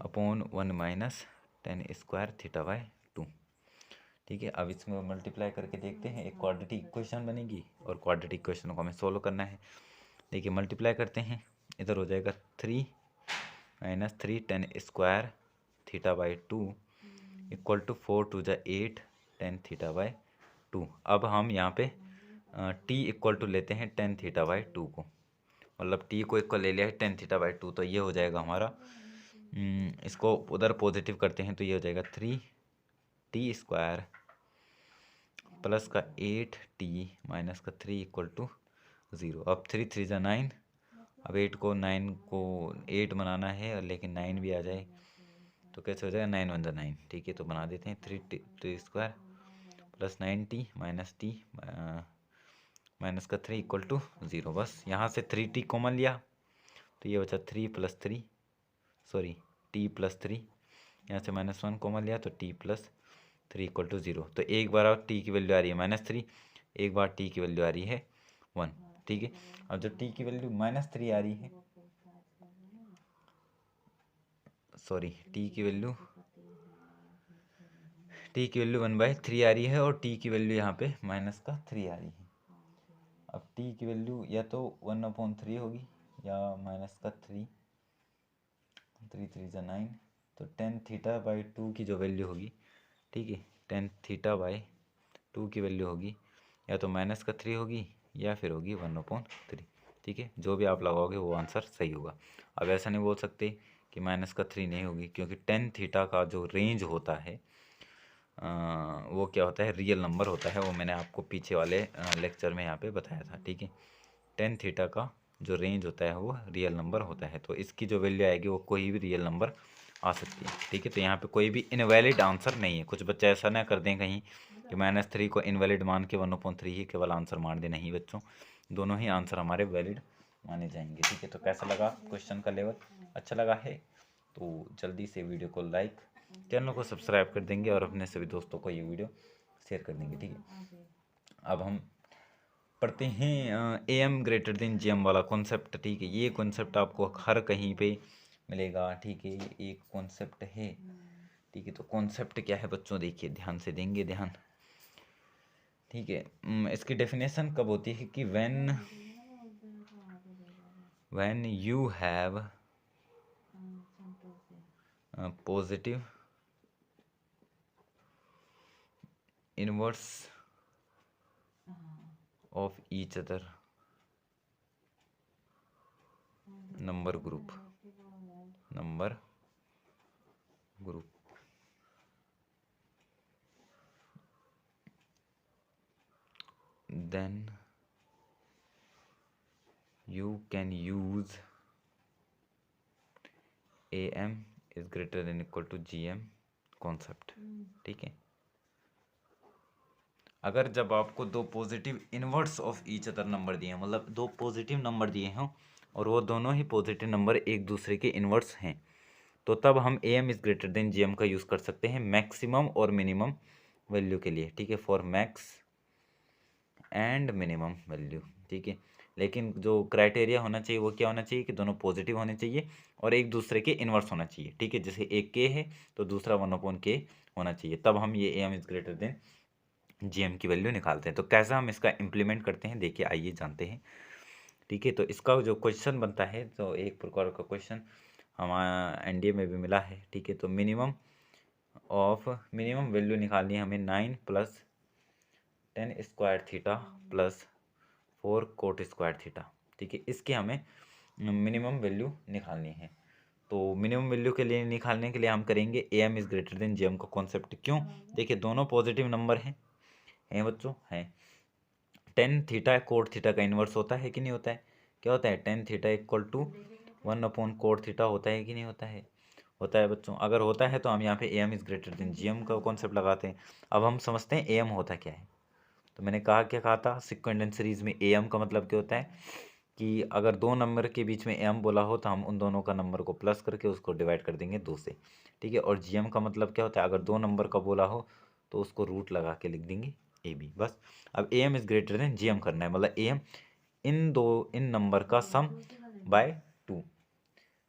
upon 1 minus tan square theta by 2, ठीक है। अब इसमें मल्टीप्लाई करके देखते हैं, एक क्वाड्रेटिक इक्वेशन बनेगी और क्वाड्रेटिक इक्वेशन को हमें सोल्व करना है। देखिए मल्टीप्लाई करते हैं, इधर हो जाएगा 3 minus 3 tan square theta by 2 equal to 4 टू जा 8 टेन थीटा बाई 2। अब हम यहाँ पे टी इक्वल टू लेते हैं टेन थीटा बाई 2 को, मतलब टी को इक्वल ले लिया है टेन थीटा बाई 2, तो ये हो जाएगा हमारा इसको उधर पॉजिटिव करते हैं तो ये हो जाएगा 3t स्क्वायर प्लस का 8t माइनस का 3 इक्वल टू 0। अब 3 3 जा 9, अब 8 को 9 को 8 बनाना है लेकिन 9 भी आ जाए तो कैसे हो जाएगा 9 1 जा 9, ठीक है। तो बना देते हैं 3t square plus 9t minus T minus का 3 इक्वल टू 0। बस यहाँ से 3t कॉमन लिया तो ये बचा 3 प्लस 3 सॉरी t प्लस 3, यहाँ से -1 कॉमन लिया तो t प्लस 3 इक्वल टू 0। तो एक बार t की वैल्यू आ रही है -3, एक बार t की वैल्यू आ रही है 1, ठीक है। अब जब t की वैल्यू -3 आ रही है, सॉरी t की वैल्यू 1/3 आ रही है और t की वैल्यू यहाँ पे -3 आ रही है। अब t की वैल्यू या तो 1/3 होगी या -3, 3 3 जा 9, तो टेन थीटा बाई 2 की जो वैल्यू होगी, ठीक है, टेन थीटा बाई 2 की वैल्यू होगी या तो -3 होगी या फिर होगी 1/3, ठीक है। जो भी आप लगाओगे वो आंसर सही होगा। अब ऐसा नहीं बोल सकते कि -3 नहीं होगी, क्योंकि टेन थीटा का जो रेंज होता है वो क्या होता है, रियल नंबर होता है। वो मैंने आपको पीछे वाले लेक्चर में यहाँ पे बताया था, ठीक है। टेन थीटा का जो रेंज होता है वो रियल नंबर होता है, तो इसकी जो वैल्यू आएगी वो कोई भी रियल नंबर आ सकती है, ठीक है। तो यहाँ पे कोई भी इनवैलिड आंसर नहीं है। कुछ बच्चे ऐसा ना कर दें कहीं कि -3 को इनवैलिड मान के 1/3 ही केवल आंसर मान दे, नहीं बच्चों, दोनों ही आंसर हमारे वैलिड माने जाएंगे, ठीक है। तो कैसा लगा क्वेश्चन का लेवल, अच्छा लगा है तो जल्दी से वीडियो को लाइक, चैनल को सब्सक्राइब कर देंगे और अपने सभी दोस्तों को ये वीडियो शेयर कर देंगे, ठीक है। अब हम पढ़ते हैं AM ग्रेटर देन GM वाला कॉन्सेप्ट, ठीक है। ये कॉन्सेप्ट आपको हर कहीं पे मिलेगा, ठीक है। ये एक कॉन्सेप्ट है, ठीक है। तो कॉन्सेप्ट क्या है बच्चों, देखिए ध्यान से देंगे ध्यान, ठीक है। इसकी डेफिनेशन कब होती है कि when you have positive inverse of each other number group then you can use am is greater than equal to gm concept. ठीक है, अगर जब आपको दो positive inverse of each other number दिए हैं, मतलब दो पॉजिटिव नंबर दिए हों और वो दोनों ही पॉजिटिव नंबर एक दूसरे के इनवर्स हैं, तो तब हम A M is greater than G M का यूज़ कर सकते हैं मैक्सिमम और मिनिमम वैल्यू के लिए। ठीक है, for max and minimum value. ठीक है, लेकिन जो क्राइटेरिया होना चाहिए वो क्या होना चाहिए कि दोनों पॉजिटिव होने चाहिए और एक दूसरे के इन्वर्स होना चाहिए। ठीक है, जैसे एक के है तो दूसरा 1/k होना चाहिए, तब हम ये A M is greater than G M की वैल्यू निकालते हैं। तो कैसा हम इसका इम्प्लीमेंट करते हैं, देखिए आइए जानते हैं। ठीक है, तो इसका जो क्वेश्चन बनता है, तो एक प्रकार का क्वेश्चन हमारा एनडीए में भी मिला है। ठीक है, तो मिनिमम वैल्यू निकालनी है हमें 9 + 10 square theta + 4 cot square theta. ठीक है, इसके हमें मिनिमम वैल्यू निकालनी है। तो मिनिमम वैल्यू के लिए निकालने के लिए हम करेंगे A M is greater than G M का कॉन्सेप्ट। क्यों? देखिए दोनों पॉजिटिव नंबर हैं बच्चों, हैं। टेन थीटा कोट थीटा का इन्वर्स होता है कि नहीं होता है? क्या होता है? टेन थीटा इक्वल टू 1/कोट थीटा होता है कि नहीं होता है? होता है बच्चों। अगर होता है तो हम यहाँ पे A M is greater than G M का कॉन्सेप्ट लगाते हैं। अब हम समझते हैं ए एम होता क्या है। तो मैंने क्या कहा था सिक्वेंट एंड सीरीज में ए एम का मतलब क्या होता है कि अगर दो नंबर के बीच में एम बोला हो तो हम उन दोनों का नंबर को प्लस करके उसको डिवाइड कर देंगे 2 से। ठीक है, और जी एम का मतलब क्या होता है, अगर दो नंबर का बोला हो तो उसको रूट लगा के लिख देंगे ए बी, बस। अब A M is greater than G M करना है, मतलब ए एम इन नंबर का सम बाय 2,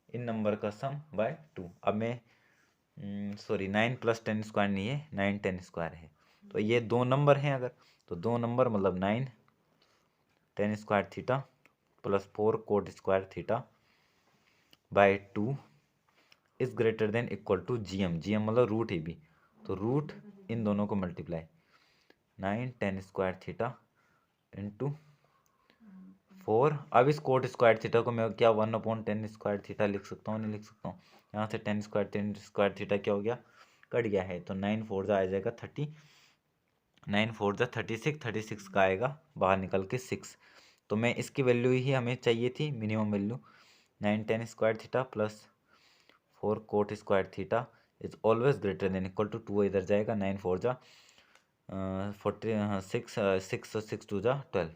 इन नंबर का सम बाय 2। अब मैं सॉरी 9 + 10 स्क्वायर नहीं है, 9 10 स्क्वायर है। तो ये दो नंबर हैं, अगर तो दो नंबर मतलब 9 10 square theta + 4 cot square theta by 2 is greater than equal to G M. G M मतलब रूट ए बी, तो रूट इन दोनों को मल्टीप्लाई 9 10 स्क्वायर थीटा इंटू 4। अब इस कोट स्क्वायर थीटा को मैं क्या 1/10 स्क्वायर थीटा लिख सकता हूँ? नहीं लिख सकता हूँ। यहाँ से 10 स्क्वायर थीटा क्या हो गया? कट गया है, तो 9 4 जा आ जाएगा 30, 9 4 जा 36, 36 का आएगा बाहर निकल के 6। तो मैं इसकी वैल्यू ही हमें चाहिए थी minimum value, 9 10 square theta + 4 cot square theta is always greater than equal to 2 इधर जाएगा, 9 4 जा 46, 6 6 2 जा 12।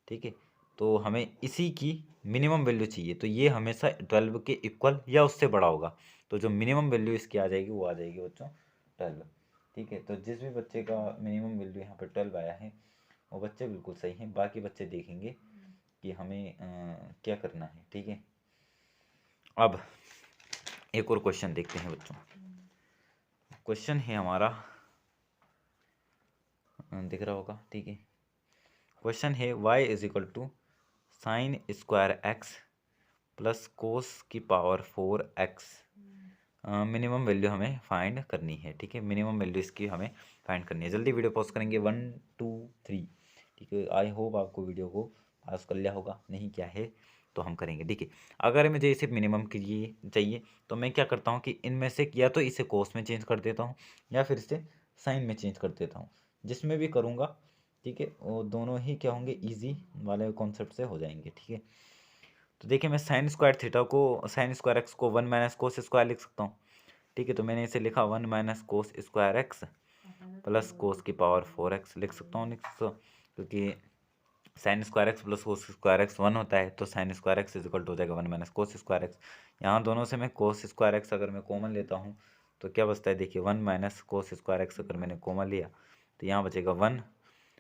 ठीक है, तो हमें इसी की मिनिमम वैल्यू चाहिए, तो ये हमेशा 12 के इक्वल या उससे बड़ा होगा। तो जो मिनिमम वैल्यू इसकी आ जाएगी वो आ जाएगी बच्चों 12। ठीक है, तो जिस भी बच्चे का मिनिमम वैल्यू यहाँ पर 12 आया है वो बच्चे बिल्कुल सही हैं। बाकी बच्चे देखेंगे कि हमें क्या करना है। ठीक है, अब एक और क्वेश्चन देखते हैं बच्चों। क्वेश्चन है हमारा, दिख रहा होगा। ठीक है, क्वेश्चन है y is equal to sine square x + cos की पावर 4x। मिनिमम वैल्यू हमें फाइंड करनी है। ठीक है, मिनिमम वैल्यू इसकी हमें फाइंड करनी है। जल्दी वीडियो पॉज करेंगे, 1 2 3। ठीक है, आई होप आपको वीडियो को पास कर लिया होगा, नहीं क्या है तो हम करेंगे। ठीक है, अगर मुझे इसे मिनिमम के लिए चाहिए तो मैं क्या करता हूँ कि इनमें से या तो इसे कोस में चेंज कर देता हूँ या फिर इसे साइन में चेंज कर देता हूँ। जिसमें भी करूँगा, ठीक है, वो दोनों ही क्या होंगे, ईजी वाले कॉन्सेप्ट से हो जाएंगे। ठीक है, तो देखिए मैं साइन स्क्वायर थीटा को, साइन स्क्वायर एक्स को 1 - कोस स्क्वायर लिख सकता हूँ। ठीक है, तो मैंने इसे लिखा 1 - कोस स्क्वायर एक्स + कोस की पावर 4x लिख सकता हूँ, क्योंकि sine square x + cos square x 1 होता है, तो sine square x is equal to हो जाएगा 1 - कोस स्क्वायर एक्स। यहाँ दोनों से मैं कोस स्क्वायर एक्स अगर मैं कॉमन लेता हूँ तो क्या बचता है, देखिए 1 - कोस स्क्वायर एक्स अगर मैंने कॉमन लिया तो यहाँ बचेगा 1,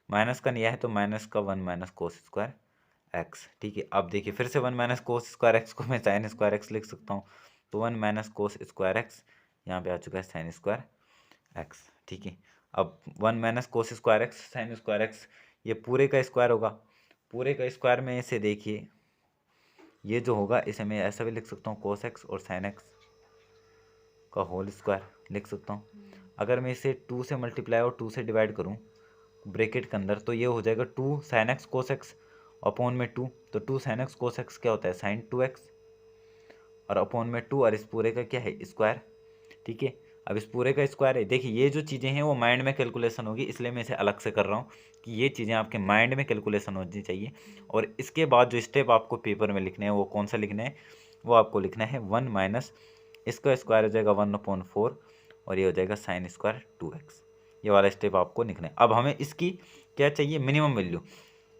माइनस का लिया है तो माइनस का 1 - कोस स्क्वायर एक्स। ठीक है, अब देखिए फिर से 1 - कोस स्क्वायर एक्स को मैं साइन स्क्वायर एक्स लिख सकता हूँ, तो 1 - कोस स्क्वायर एक्स यहाँ पे आ चुका है साइन स्क्वायर एक्स। ठीक है, अब 1 - cos square x sign square x, ये पूरे का स्क्वायर होगा। पूरे का स्क्वायर में इसे देखिए, ये जो होगा इसे मैं ऐसा भी लिख सकता हूँ, कोस एक्स और साइन एक्स का होल स्क्वायर लिख सकता हूँ। अगर मैं इसे 2 से मल्टीप्लाई और 2 से डिवाइड करूँ ब्रैकेट के अंदर, तो ये हो जाएगा 2 sin x cos x upon में 2, तो 2 sin x cos x क्या होता है sin 2x, और अपॉन में 2, और इस पूरे का क्या है स्क्वायर। ठीक है, अब इस पूरे का स्क्वायर है। देखिए ये जो चीज़ें हैं वो माइंड में कैलकुलेशन होगी, इसलिए मैं इसे अलग से कर रहा हूँ कि ये चीज़ें आपके माइंड में कैलकुलेशन होनी चाहिए। और इसके बाद जो स्टेप आपको पेपर में लिखने हैं वो कौन सा लिखना है, वो आपको लिखना है 1 माइनस इसका स्क्वायर हो जाएगा 1/4, और ये हो जाएगा साइन स्क्वायर 2x। ये वाला स्टेप आपको लिखना है। अब हमें इसकी क्या चाहिए, मिनिमम वैल्यू।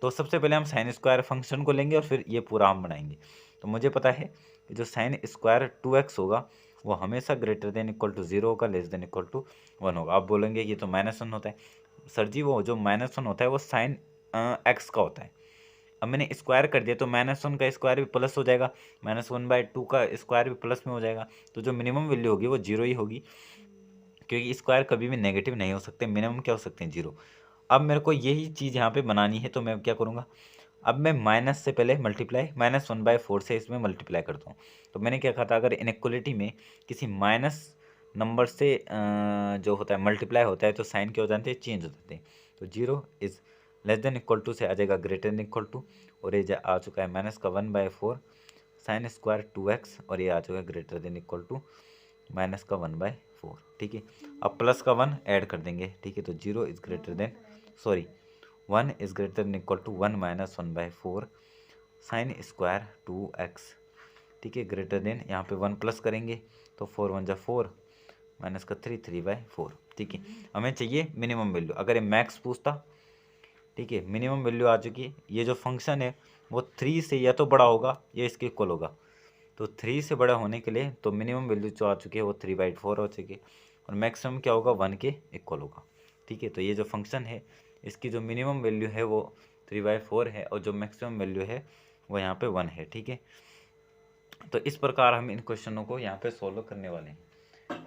तो सबसे पहले हम साइन स्क्वायर फंक्शन को लेंगे और फिर ये पूरा हम बनाएंगे। तो मुझे पता है कि जो साइन स्क्वायर 2x होगा वो हमेशा ग्रेटर देन इक्वल टू 0 होगा, लेस देन इक्वल टू 1 होगा। आप बोलेंगे ये तो -1 होता है। सर जी वो जो -1 होता है वो साइन x का होता है। अब मैंने स्क्वायर कर दिया तो -1 का स्क्वायर भी प्लस हो जाएगा, -1/2 का स्क्वायर भी प्लस में हो जाएगा। तो जो मिनिमम वैल्यू होगी वो 0 ही होगी, क्योंकि स्क्वायर कभी भी नेगेटिव नहीं हो सकते, मिनिमम क्या हो सकते हैं 0। अब मेरे को यही चीज़ यहाँ पे बनानी है, तो मैं क्या करूँगा, अब मैं माइनस से पहले मल्टीप्लाई -1/4 से इसमें मल्टीप्लाई करता हूँ। तो मैंने क्या कहा था, अगर इनइक्वलिटी में किसी माइनस नंबर से जो होता है मल्टीप्लाई होता है तो साइन क्या हो जाते हैं, चेंज हो जाते हैं। तो 0 is less than equal to से आ जाएगा ग्रेटर देन इक्वल टू, और ये आ चुका है माइनस का 1/4 साइन स्क्वायर 2x, और ये आ चुका है greater than equal to minus का 1/4। ठीक है, अब प्लस का 1 ऐड कर देंगे। ठीक है, तो 0 is greater than, sorry 1 is greater than equal to 1 minus 1/4 sine square 2x। ठीक है, ग्रेटर देन यहाँ पे 1 प्लस करेंगे तो 4 1 जा 4 माइनस का 3 3/4। ठीक है, हमें चाहिए मिनिमम वैल्यू। अगर ये मैक्स पूछता, ठीक है, मिनिमम वैल्यू आ चुकी है। ये जो फंक्शन है वो 3 से या तो बड़ा होगा या इसके इक्वल होगा। तो 3 से बड़ा होने के लिए तो मिनिमम वैल्यू जो आ चुकी है वो 3/4 हो चुकी है, और मैक्सिमम क्या होगा 1 के इक्वल होगा। ठीक है, तो ये जो फंक्शन है इसकी जो मिनिमम वैल्यू है वो 3/4 है, और जो मैक्सिमम वैल्यू है वो यहाँ पे 1 है। ठीक है, तो इस प्रकार हम इन क्वेश्चनों को यहाँ पे सॉल्व करने वाले हैं।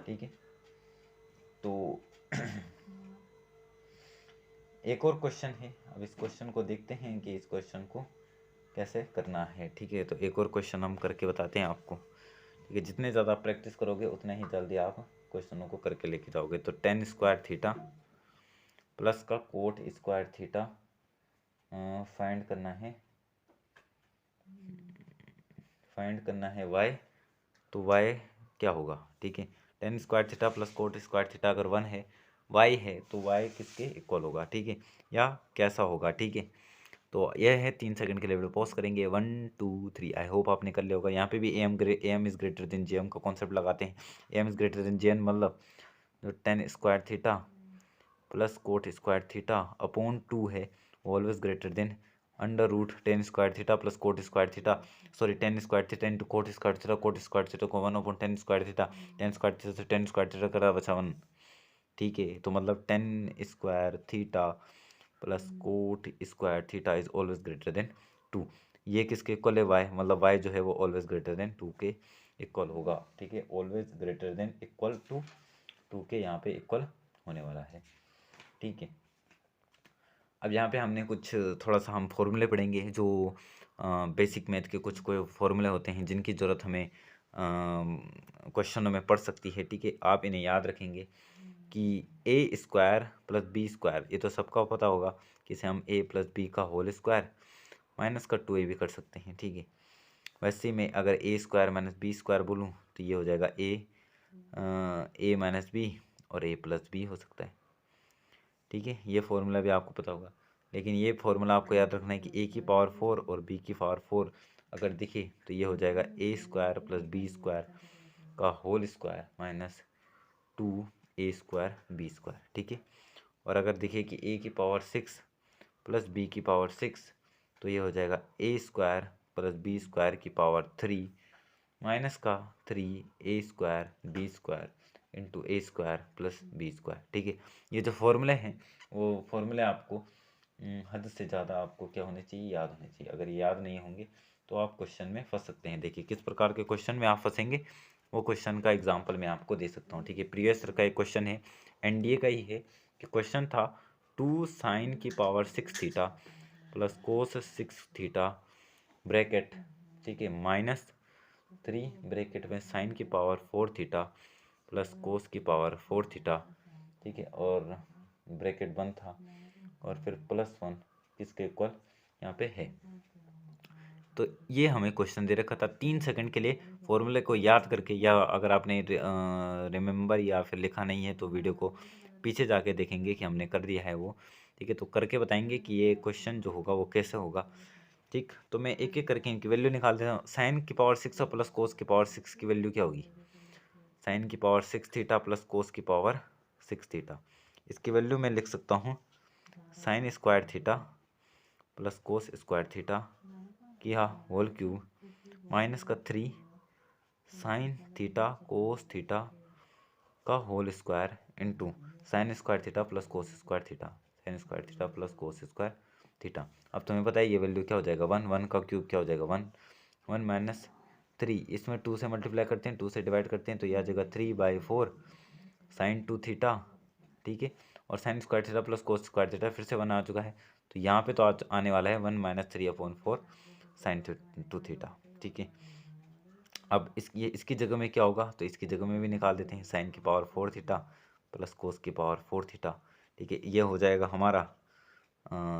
ठीक है, तो एक और क्वेश्चन है। अब इस क्वेश्चन को देखते हैं कि इस क्वेश्चन को कैसे करना है। ठीक है, तो एक और क्वेश्चन हम करके बताते हैं आपको। ठीक है, जितने ज़्यादा प्रैक्टिस करोगे उतना ही जल्दी आप क्वेश्चनों को करके लेके जाओगे। तो tan स्क्वायर थीटा प्लस का कोट स्क्वायर थीटा फाइंड करना है, y। तो y क्या होगा, ठीक है, tan square theta plus cot square theta अगर 1 है, y है, तो y किसके इक्वल होगा, ठीक है, या कैसा होगा। ठीक है, तो यह है 3 सेकंड के लिए वीडियो पॉज करेंगे। 1 2 3। आई होप आपने कर लिया होगा। यहाँ पे भी M is greater than J M का कॉन्सेप्ट लगाते हैं। M is greater than J N मतलब जो tan square theta plus cot square theta upon 2 है always greater than under root tan square theta plus cot square theta, sorry tan square theta into cot square theta को 1/tan square theta, tan square theta से tan square theta करा बचा 1। ठीक है, तो मतलब tan square theta plus cot square theta is always greater then 2। ये किसके इक्वल है, y, मतलब y जो है वो ऑलवेज ग्रेटर देन 2 के इक्वल होगा। ठीक है, always greater than equal to 2 के यहाँ पे इक्वल होने वाला है। ठीक है, अब यहाँ पे हमने कुछ थोड़ा सा हम फॉर्मूले पढ़ेंगे जो बेसिक मैथ के कुछ कोई फॉर्मूले होते हैं जिनकी ज़रूरत हमें क्वेश्चनों में पड़ सकती है। ठीक है, आप इन्हें याद रखेंगे कि ए स्क्वायर प्लस बी स्क्वायर, ये तो सबका पता होगा कि इसे हम ए प्लस बी का होल स्क्वायर माइनस का 2a भी कर सकते हैं। ठीक है, वैसे में अगर ए स्क्वायर माइनस बी स्क्वायर बोलूँ तो ये हो जाएगा ए माइनस बी और ए प्लस बी हो सकता है। ठीक है, ये फॉर्मूला भी आपको पता होगा, लेकिन ये फॉर्मूला आपको याद रखना है कि ए की पावर 4 और बी की पावर 4 अगर दिखे तो ये हो जाएगा A square plus B square का whole square minus 2a square B square. ठीक है, और अगर दिखे कि ए की पावर 6 प्लस बी की पावर 6 तो ये हो जाएगा A square plus B square की पावर 3 माइनस का 3a square B square into A square plus B square. ठीक है, ये जो फॉर्मूले हैं वो फॉर्मूले आपको हद से ज़्यादा आपको क्या होने चाहिए, याद होने चाहिए। अगर ये याद नहीं होंगे तो आप क्वेश्चन में फंस सकते हैं। देखिए किस प्रकार के क्वेश्चन में आप फंसेंगे, वो क्वेश्चन का एग्जाम्पल मैं आपको दे सकता हूँ। ठीक है, प्रीवियस ईयर का एक क्वेश्चन है, एनडीए का ही है, कि क्वेश्चन था 2 sin की पावर 6 थीटा प्लस कोस 6 थीटा ब्रैकेट, ठीक है, माइनस 3 ब्रैकेट में साइन की पावर 4 थीटा प्लस कोस की पावर 4 थीटा। ठीक है, और ब्रैकेट बंद था और फिर +1 किसके इक्वल यहाँ पे है। तो ये हमें क्वेश्चन दे रखा था। 3 सेकंड के लिए फॉर्मूले को याद करके, या अगर आपने रिमेंबर या फिर लिखा नहीं है तो वीडियो को पीछे जाके देखेंगे कि हमने कर दिया है वो, ठीक है। तो करके बताएंगे कि ये क्वेश्चन जो होगा वो कैसे होगा, ठीक। तो मैं एक एक करके इनकी वैल्यू निकाल देता हूँ। साइन की पावर 6 और प्लस कोस की पावर 6 की वैल्यू क्या होगी? साइन की पावर 6 थीटा प्लस कोस की पावर 6 थीटा। इसकी वैल्यू मैं लिख सकता हूँ sine square theta plus cos square theta किया होल क्यूब माइनस का 3 साइन थीटा कोस थीटा का whole square into sine square theta plus cos square theta, sine square theta plus cos square theta. अब तुम्हें पता है ये value क्या हो जाएगा, 1 का क्यूब क्या हो जाएगा 1 माइनस 3, इसमें 2 से मल्टीप्लाई करते हैं, 2 से डिवाइड करते हैं तो यह आ जाएगा 3/4 साइन 2 थीटा, ठीक है। और sign square theta plus cos square theta फिर से 1 आ चुका है, तो यहाँ पे तो आने वाला है 1 माइनस 3/4 साइन 2 थीटा, ठीक है। अब इसकी जगह में क्या होगा, तो इसकी जगह में भी निकाल देते हैं साइन की पावर 4 थीटा प्लस कोस की पावर 4 थीटा, ठीक है। ये हो जाएगा हमारा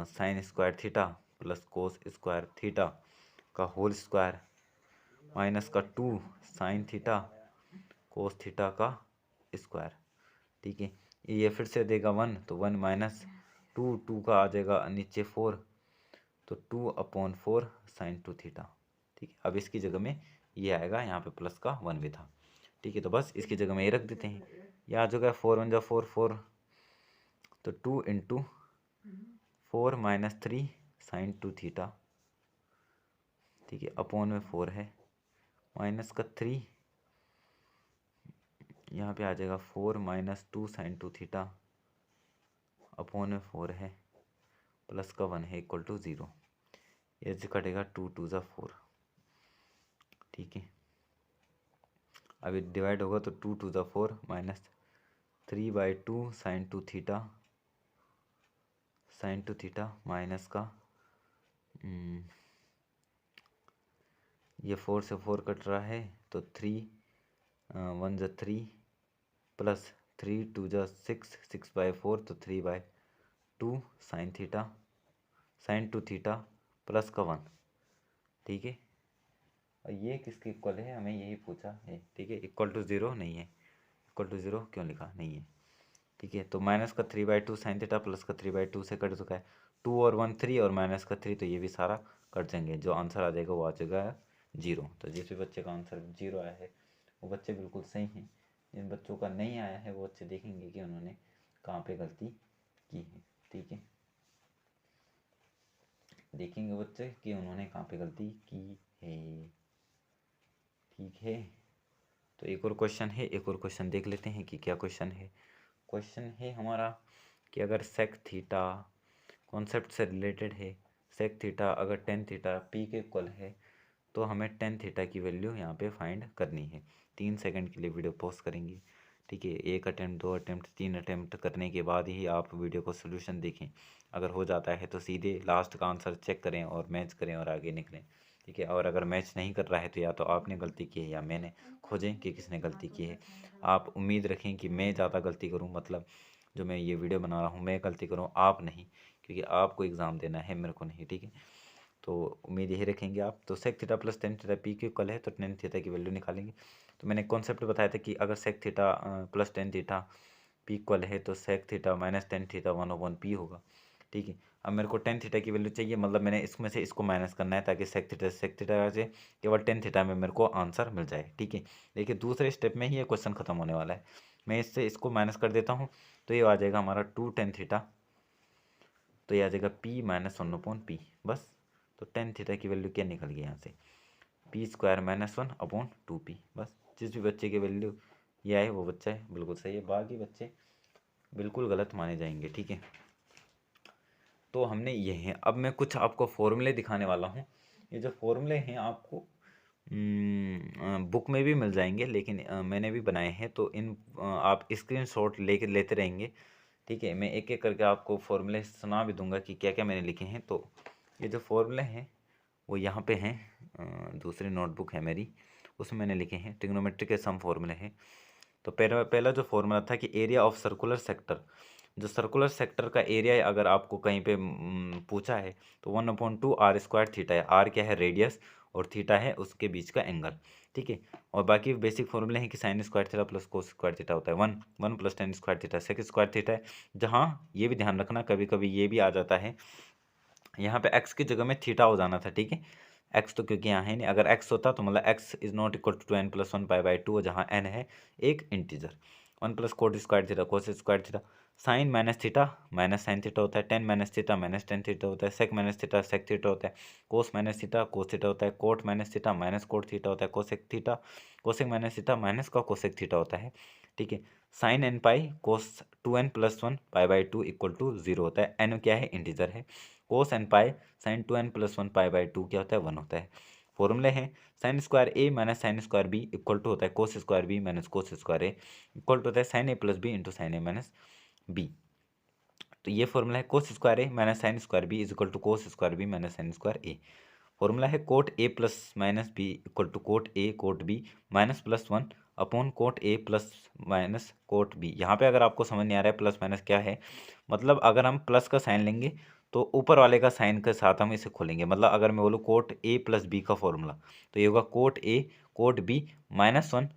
sign square theta plus cos square theta का होल स्क्वायर माइनस का 2 साइन थीटा कोस थीटा का स्क्वायर, ठीक है। ये फिर से देगा 1, तो 1 माइनस 2 का आ जाएगा नीचे 4, तो 2/4 साइन 2 थीटा, ठीक है। अब इसकी जगह में ये आएगा, यहाँ पे प्लस का 1 भी था, ठीक है। तो बस इसकी जगह में ये रख देते हैं, यह आ जाएगा 4 1 जा 4 4, तो 2 इंटू 4 माइनस 3 साइन 2 थीटा, ठीक है, अपॉन में 4 है माइनस का 3, यहाँ पे आ जाएगा 4 माइनस 2 साइन 2 थीटा अपॉन में 4 है प्लस का 1 है इक्वल टू 0। ये से कटेगा 2 2 जा 4, ठीक है। अभी डिवाइड होगा तो 2 2 जा 4 माइनस 3/2 साइन 2 थीटा माइनस का ये 4 से 4 कट रहा है तो 3 1 जा 3 प्लस 3 2 जा 6 6/4 तो 3/2 साइन 2 थीटा प्लस का 1, ठीक है। और ये किसके इक्वल है, हमें यही पूछा है, ठीक है। इक्वल टू 0 नहीं है, इक्वल टू 0 क्यों लिखा नहीं है, ठीक है। तो माइनस का 3/2 साइन थीटा प्लस का 3/2 से कट चुका है, 2 और 1 3 और माइनस का 3, तो ये भी सारा कट जाएंगे, जो आंसर आ जाएगा वो आ जाएगा 0। तो जिस भी बच्चे का आंसर 0 आया है वो बच्चे बिल्कुल सही हैं। जिन बच्चों का नहीं आया है वो बच्चे देखेंगे कि उन्होंने कहाँ पे गलती की है, ठीक है। देखेंगे बच्चे कि उन्होंने कहाँ पे गलती की है, ठीक है। तो एक और क्वेश्चन है, एक और क्वेश्चन देख लेते हैं कि क्या क्वेश्चन है। क्वेश्चन है हमारा कि अगर सेक थीटा कॉन्सेप्ट से रिलेटेड है, सेक थीटा अगर टेन थीटा पी के इक्वल है तो हमें टेन थीटा की वैल्यू यहाँ पे फाइंड करनी है। 3 सेकंड के लिए वीडियो पॉज करेंगे, ठीक है। 1 अटैम्प्ट 2 अटैम्प्ट 3 अटैम्प्ट करने के बाद ही आप वीडियो को सोल्यूशन देखें। अगर हो जाता है तो सीधे लास्ट का आंसर चेक करें और मैच करें और आगे निकलें, ठीक है। और अगर मैच नहीं कर रहा है तो या तो आपने गलती की है या मैंने, खोजें कि किसने गलती की है। आप उम्मीद रखें कि मैं ज़्यादा गलती करूँ, मतलब जो मैं ये वीडियो बना रहा हूँ मैं गलती करूँ, आप नहीं, क्योंकि आपको एग्ज़ाम देना है, मेरे को नहीं, ठीक है। तो उम्मीद यही रखेंगे आप। तो sec theta plus tan theta P Q equal है तो टेन थीटा की वैल्यू निकालेंगे। तो मैंने कॉन्सेप्ट बताया था कि अगर sec theta plus tan theta P equal है तो sec theta minus tan theta 1/पी होगा, ठीक है। अब मेरे को टेन थीटा की वैल्यू चाहिए, मतलब मैंने इसमें से इसको माइनस करना है ताकि सेक थीटा से केवल टेन थीटा में मेरे को आंसर मिल जाए, ठीक है। देखिए दूसरे स्टेप में ही ये क्वेश्चन खत्म होने वाला है। मैं इससे इसको माइनस कर देता हूँ तो ये आ जाएगा हमारा 2 टेन थीटा, तो ये आ जाएगा पी माइनस 1/पी, बस। तो टेन थीटा की वैल्यू क्या निकल गई यहाँ से, पी स्क्वायर माइनस 1/2p, बस। जिस भी बच्चे की वैल्यू ये आए वो बच्चा है बिल्कुल सही है, बाकी बच्चे बिल्कुल गलत माने जाएंगे, ठीक है। तो हमने ये हैं। अब मैं कुछ आपको फॉर्मूले दिखाने वाला हूँ। ये जो फॉर्मूले हैं आपको बुक में भी मिल जाएंगे, लेकिन मैंने भी बनाए हैं, तो इन आप स्क्रीनशॉट लेके लेते रहेंगे, ठीक है। मैं एक एक करके आपको फॉर्मूले सुना भी दूंगा कि क्या क्या मैंने लिखे हैं। तो ये जो फॉर्मूले हैं वो यहाँ पे हैं, दूसरी नोटबुक है मेरी, उसमें मैंने लिखे हैं। ट्रिग्नोमेट्री के सम फॉर्मूले हैं। तो पहला जो फॉर्मूला था कि एरिया ऑफ सर्कुलर सेक्टर जो सर्कुलर सेक्टर का एरिया है अगर आपको कहीं पे पूछा है तो 1/2 r² थीटा है। r क्या है? रेडियस, और थीटा है उसके बीच का एंगल, ठीक है। और बाकी बेसिक फॉर्मूले हैं कि sine square theta plus cos square theta होता है 1 plus tan square theta sec square theta है। जहाँ ये भी ध्यान रखना कभी कभी ये भी आ जाता है, यहाँ पे x की जगह में थीटा हो जाना था, ठीक है। x तो क्योंकि यहाँ है नहीं, अगर x होता तो मतलब x is not equal to n plus 1/2, जहाँ n है एक integer. 1 plus cot square theta cos square theta, sine minus theta minus sine theta होता है, tan minus theta minus tan theta होता है, sec minus theta sec theta होता है, cos minus theta cos theta होता है, cot minus theta minus cot theta होता है, cosec theta cosec minus theta minus का कोसेक थीटा होता है, ठीक है। Sine N pi cos 2n plus 1/2 equal to 0 होता है। एन क्या है? इंटीजर है। Cos N pi sine 2n plus 1/2 क्या होता है? 1 होता है। फॉर्मूले हैं sine square A minus sine square B equal to होता है cos square B minus cos square A equal to होता है sine A plus B into sine A minus B. तो ये फॉर्मूला है cos square A minus sine square B is equal to cos square B minus sine square A. Formula है cot A plus minus B equal to cot A cot B minus plus 1 upon cot A plus minus cot B. यहाँ पे अगर आपको समझ नहीं आ रहा है plus minus क्या है, मतलब अगर हम प्लस का साइन लेंगे तो ऊपर वाले का साइन के साथ हम इसे खोलेंगे। मतलब अगर मैं बोलूँ कोट ए प्लस बी का फॉर्मूला तो ये होगा cot A cot B -1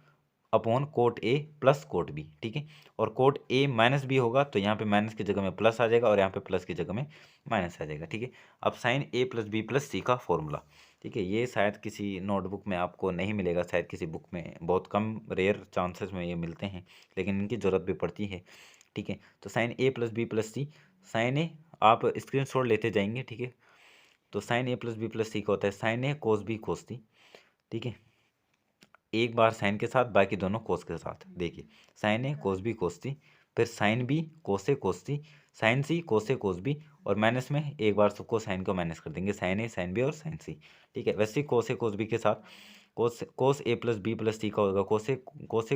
upon cot A plus cot B, ठीक है। और कोट ए माइनस बी होगा तो यहाँ पे माइनस की जगह में प्लस आ जाएगा और यहाँ पे प्लस की जगह में माइनस आ जाएगा, ठीक है। अब sign A plus B plus सी का फॉर्मूला, ठीक है, ये शायद किसी नोटबुक में आपको नहीं मिलेगा, शायद किसी बुक में बहुत कम रेयर चांसेस में ये मिलते हैं, लेकिन इनकी ज़रूरत भी पड़ती है, ठीक है। तो sine A plus B plus C, sign ए आप स्क्रीनशॉट लेते जाएंगे, ठीक है। तो sine A plus B plus सी का होता है साइन ए कोस बी कोस सी, ठीक है। एक बार साइन के साथ बाकी दोनों कोस के साथ, देखिए साइन ए कोस बी कोस सी, फिर sine B cos A cos C, sign C cos A cos B, और माइनस में एक बार सबको साइन को माइनस कर देंगे, साइन ए साइन बी और साइन सी, ठीक है। वैसे ही कोस ए कोस बी के साथ कोस ए प्लस बी प्लस सी का होगा कोस A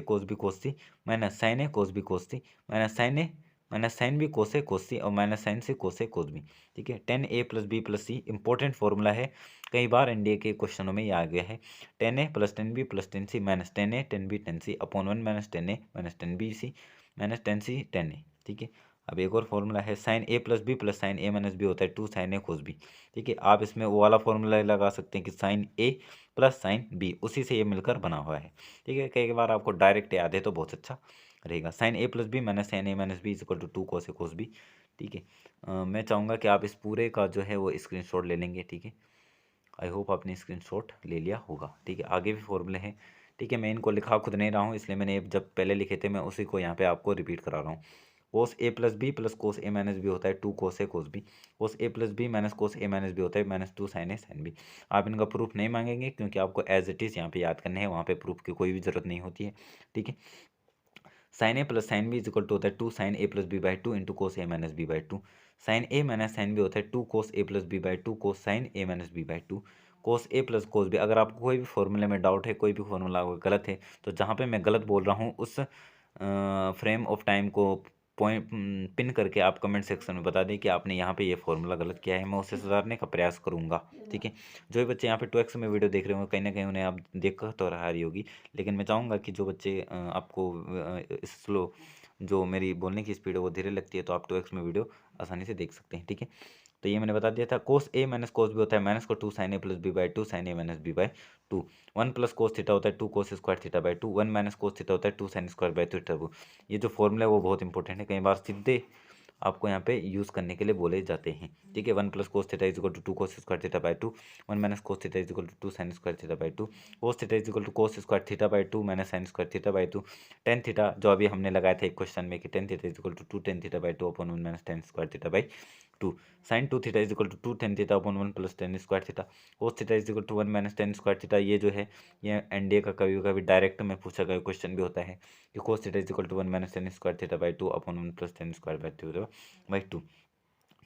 cos B cos C minus sine A cos B cos C minus sine A minus sine B cos A कोस सी और minus sign C cos A cos B, ठीक है। Ten A plus B plus C important formula है, कई बार NDA के क्वेश्चनों में ये आ गया है। Ten A plus ten B plus ten C minus ten A ten B ten C upon 1 minus ten A minus ten B C minus ten C ten A, ठीक है। अब एक और फॉर्मूला है sine A plus B plus sine A minus B होता है 2 sine ए cos B, ठीक है। आप इसमें वो वाला फॉर्मूला लगा सकते हैं कि sine A plus sine B, उसी से ये मिलकर बना हुआ है, ठीक है। कई बार आपको डायरेक्ट याद है तो बहुत अच्छा रहेगा। Sine A plus B minus sine A minus B is equal to 2 cos A cos B, ठीक है। मैं चाहूँगा कि आप इस पूरे का जो है वो स्क्रीनशॉट ले लेंगे, ठीक है। आई होप आपने स्क्रीनशॉट ले लिया होगा, ठीक है। आगे भी फॉर्मूले हैं, ठीक है। मैं इनको लिखा खुद नहीं रहा हूँ, इसलिए मैंने जब पहले लिखे थे मैं उसी को यहाँ पे आपको रिपीट करा रहा हूँ। कोस A plus B plus cos A minus B होता है 2 cos A cos B, cos A plus B minus cos A minus B होता है -2 साइन ए साइन बी। आप इनका प्रूफ नहीं मांगेंगे क्योंकि आपको एज इट इज़ यहाँ पे याद करने हैं, वहाँ पे प्रूफ की कोई भी ज़रूरत नहीं होती है, ठीक है। Sine A plus sine B is equal to होता है 2 sine A plus B by 2 into cos A minus B by 2। Sine A minus sine B होता है 2 cos A plus B by 2 cos sine A minus B by 2 cos A plus cos B. अगर आपको कोई भी फॉर्मूले में doubt है, कोई भी फॉर्मूला गलत है, तो जहाँ पे मैं गलत बोल रहा हूँ उस फ्रेम ऑफ टाइम को पॉइंट पिन करके आप कमेंट सेक्शन में बता दें कि आपने यहाँ पे ये फॉर्मूला गलत किया है, मैं उसे सुधारने का प्रयास करूँगा, ठीक है। जो भी बच्चे यहाँ पे 2x में वीडियो देख रहे होंगे कहीं ना कहीं उन्हें आप देख कर तो रहा रही होगी, लेकिन मैं चाहूँगा कि जो बच्चे आपको स्लो जो मेरी बोलने की स्पीड है वो धीरे लगती है तो आप 2x में वीडियो आसानी से देख सकते हैं, ठीक है। तो ये मैंने बता दिया था। Cos A minus cos B होता है माइनस को 2 sine A plus B by 2 sine A minus B by 2। 1 plus cos theta होता है 2 cos square theta by 2। 1 minus cos theta होता है 2 साइन स्क्वायर बाई थीटा। ये जो फॉर्मूला है वो बहुत इंपॉर्टेंट है, कई बार सीधे आपको यहाँ पे यूज़ करने के लिए बोले जाते हैं, ठीक है। 1 plus cos theta is equal to 2 cos square theta by 2। 1 minus cos theta is equal to 2 sine square theta by 2। Cos theta is equal to cos square theta by 2 minus sine square theta by 2। Tan theta जो अभी हमने लगाया था एक question में कि tan theta is equal to 2 tan theta by 2 upon 1 minus tan square theta by 2। Sine 2 theta is equal to 2 tan theta upon 1 plus tan square theta. Cos theta is equal to 1 minus tan square theta. ये जो है ये NDA का कभी कभी direct में पूछा गया क्वेश्चन भी होता है कि cos theta is equal to 1 minus tan square theta by 2 upon 1 plus tan square by 2,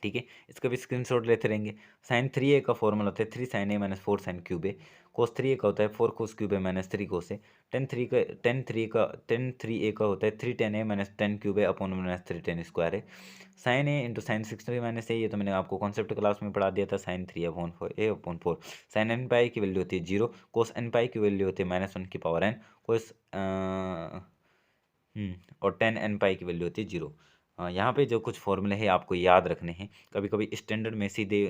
ठीक है। इसका भी स्क्रीनशॉट लेते रहेंगे। साइन 3a का फॉर्मूला होता है 3 sign A minus 4 sine cube A. Cos 3a का होता है 4 कोस क्यूब ए माइनस 3 कोस ए। टेन 3a का होता है 3 ten A minus 10 cube A upon minus 3 tan square है। साइन ए इंटू साइन 60 माइनस ए, ये तो मैंने आपको कॉन्सेप्ट क्लास में पढ़ा दिया था, साइन 3 अपॉन 4 साइन एन पाई की वैल्यू होती है 0। कोस एन पाई की वैल्यू होती है -1 की पावर n। कोस और टेन एन पाई की वैल्यू होती है 0। यहाँ पे जो कुछ फॉर्मूले हैं आपको याद रखने हैं। कभी कभी स्टैंडर्ड में सीधे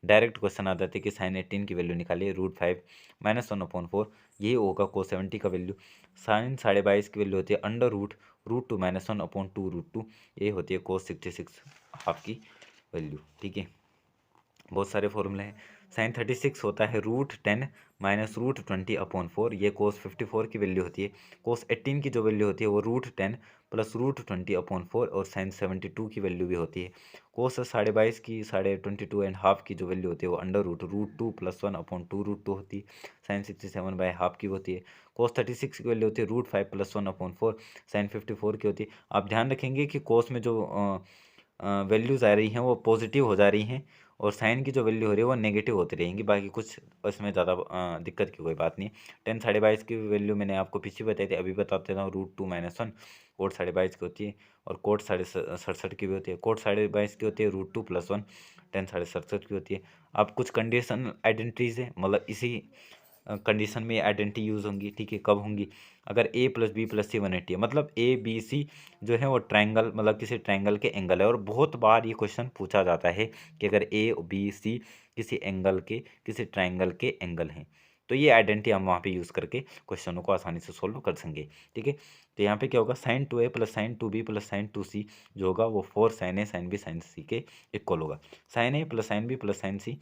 डायरेक्ट क्वेश्चन आ जाते हैं कि sin 18 की वैल्यू निकालिए, √5 -1/4, ये होगा cos 70 का वैल्यू। sin 22.5 की वैल्यू होती है √√2 -1/2 √2, ये होती है cos 66 हाफ की वैल्यू। ठीक है, बहुत सारे फॉर्मूले हैं। sin 36 होता है √10 -√20/4, ये cos 54 की वैल्यू होती है। cos 18 की जो वैल्यू होती है वो √10 + √20/4, और sin 72 की वैल्यू भी होती है। cos 22.5 की 22.5 की जो वैल्यू होती है वो √√2 + 1/2 √2 होती है। sin 67/2 की होती है। cos 36 की वैल्यू होती है √5 + 1/4, sin 54 की होती है। आप ध्यान रखेंगे कि cos में जो वैल्यूज आ रही हैं वो पॉजिटिव हो जा रही हैं, और साइन की जो वैल्यू हो रही है वो नेगेटिव होती रहेंगी। बाकी कुछ इसमें ज़्यादा दिक्कत की कोई बात नहीं है। 10 22.5 की वैल्यू मैंने आपको पीछे बताई थी, अभी बता देता हूँ। √2 -1 कोट 22.5 की होती है, और कोट 67 की भी होती है। कोट 22.5 की होती है √2 + 1, 10 67 की होती है। अब कुछ कंडीशन आइडेंटिटीज है, मतलब इसी कंडीशन में आइडेंटिटी यूज़ होंगी। ठीक है, कब होंगी? अगर a + b + c 180 है, मतलब ए बी सी जो है वो ट्रायंगल, मतलब किसी ट्रायंगल के एंगल है। और बहुत बार ये क्वेश्चन पूछा जाता है कि अगर a b c किसी एंगल के, किसी ट्रायंगल के एंगल हैं, तो ये आइडेंटिटी हम वहाँ पे यूज़ करके क्वेश्चनों को आसानी से सोल्व कर सकेंगे। ठीक है, तो यहाँ पे क्या होगा? sin 2a + sin 2b + sin 2c जो होगा वो 4 sin a sin b sin c के इक्वल होगा। sin a + sin b + sin c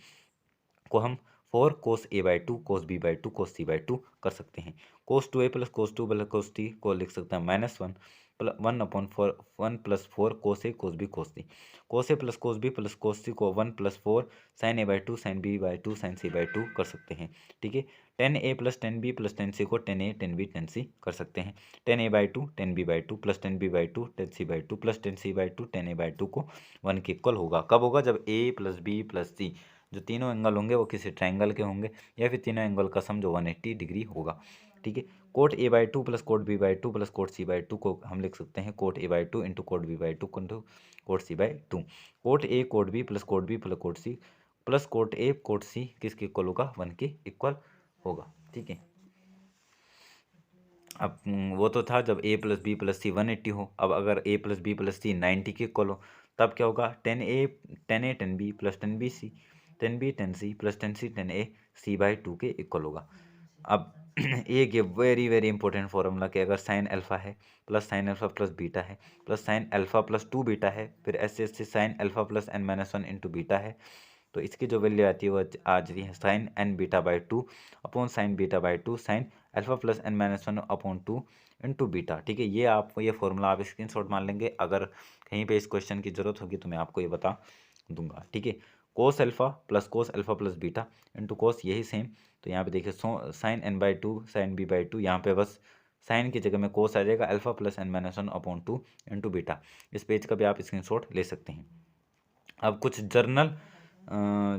को हम 4 cos a/2 cos b/2 cos c/2 कर सकते हैं। cos 2a + cos 2 + cos t को लिख सकते हैं -1 1/4 1 + 4 cos a cos b cos c। cos a + cos b + cos c को 1 + 4 sin a/2 sin b/2 sin c/2 कर सकते हैं। ठीक है, 10a + 10b + 10c को 10a 10b 10c कर सकते हैं। 10a/2 10b/2 + 10b/2 10c/2 + 10c/2 10a/2 को 1 के इक्वल होगा। कब होगा? जब a + b + c जो तीनों एंगल होंगे वो किसी ट्रायंगल के होंगे, या फिर तीनों एंगल का सम जो 180 डिग्री होगा। ठीक है, coat a/2 + cot b/2 + cot c/2 को हम लिख सकते हैं cot a/2 × cot b/2 × cot c/2। Cot a cot b + cot b + cot c plus cot a cot c किसके इक्वल होगा? 1 के इक्वल होगा। ठीक है, अब वो तो था जब a + b + c 180 हो। अब अगर a + b + c 90 के इक्वल हो, तब क्या होगा? 10a 10b + 10bc 10b 10c + 10c 10a c/2 के इक्वल होगा। अब एक ये वेरी वेरी इंपॉर्टेंट फॉर्मूला कि अगर साइन अल्फा है plus sine alpha plus beta है प्लस साइन अल्फा + 2 बीटा है, फिर ऐसे ऐसे साइन अल्फा + n - 1 × बीटा है, तो इसकी जो वैल्यू आती है वो आ जाती है sine n β/2 upon sine β/2 sine alpha + n - 1/2 × beta. ठीक है, ये आपको ये फॉर्मूला आप स्क्रीनशॉट मार लेंगे। अगर कहीं पे इस क्वेश्चन की ज़रूरत होगी तो मैं आपको ये बता दूंगा। ठीक है, cos alpha + cos alpha + beta into cos, यही सेम। तो यहाँ पे देखिए साइन n/2 साइन b/2, यहाँ पे बस साइन की जगह में कोस आ जाएगा, अल्फा + n - 1/2 × बीटा। इस पेज का भी आप स्क्रीनशॉट ले सकते हैं। अब कुछ जर्नल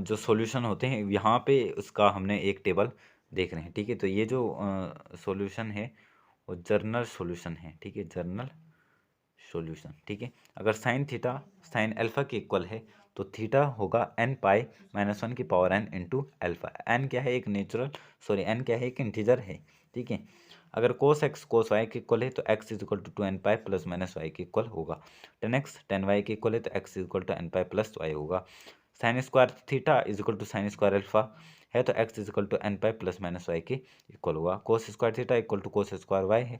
जो सॉल्यूशन होते हैं यहाँ पे उसका हमने एक टेबल देख रहे हैं। ठीक है, तो ये जो सॉल्यूशन है वो जर्नल सॉल्यूशन है। ठीक है, जर्नल सॉल्यूशन। ठीक है, अगर साइन थीटा साइन अल्फा के इक्वल है तो थीटा होगा n π - 1 की power n into alpha. n क्या है? एक नेचुरल n क्या है? एक इंटीजर है। ठीक है, अगर cos x cos y के इक्वल है तो x = 2nπ ± y के इक्वल होगा। tan x tan y के इक्वल है तो x = nπ + y होगा। Sign square theta = sine square alpha है तो x = nπ ± y के इक्वल होगा। cos square theta = cos square y है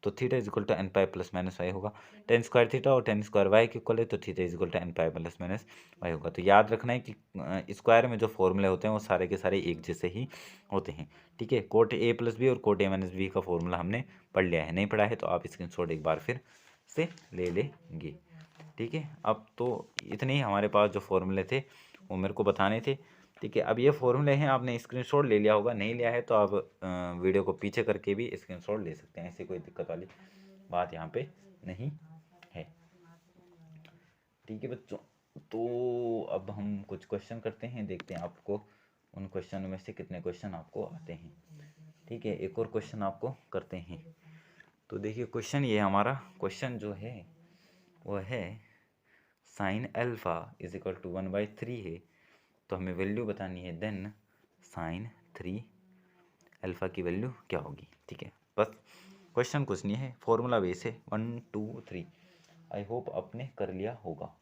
तो थीटा = nπ ± y होगा। tan स्क्वायर थीटा और tan स्क्वायर y के इक्वल है तो थीटा = nπ ± y होगा। तो याद रखना है कि स्क्वायर में जो फॉर्मूले होते हैं वो सारे के सारे एक जैसे ही होते हैं। ठीक है, कोट a + b और कोट a - b का फॉर्मूला हमने पढ़ लिया है। नहीं पढ़ा है तो आप स्क्रीनशॉट एक बार फिर से ले लेंगे। ठीक है, अब तो इतने ही हमारे पास जो फॉर्मूले थे वो मेरे को बताने थे। ठीक है, अब ये फॉर्मूले हैं, आपने स्क्रीनशॉट ले लिया होगा। नहीं लिया है तो आप वीडियो को पीछे करके भी स्क्रीनशॉट ले सकते हैं, ऐसी कोई दिक्कत वाली बात यहाँ पे नहीं है। ठीक है बच्चों, तो अब हम कुछ क्वेश्चन करते हैं, देखते हैं आपको उन क्वेश्चनों में से कितने क्वेश्चन आपको आते हैं। ठीक है, एक और क्वेश्चन आपको करते हैं। तो देखिए क्वेश्चन ये हमारा क्वेश्चन जो है वो है साइन अल्फा = 1/3 है, तो हमें वैल्यू बतानी है। देन साइन 3 अल्फा की वैल्यू क्या होगी? ठीक है, बस क्वेश्चन कुछ नहीं है, फॉर्मूला बेस है 1 2 3। आई होप आपने कर लिया होगा,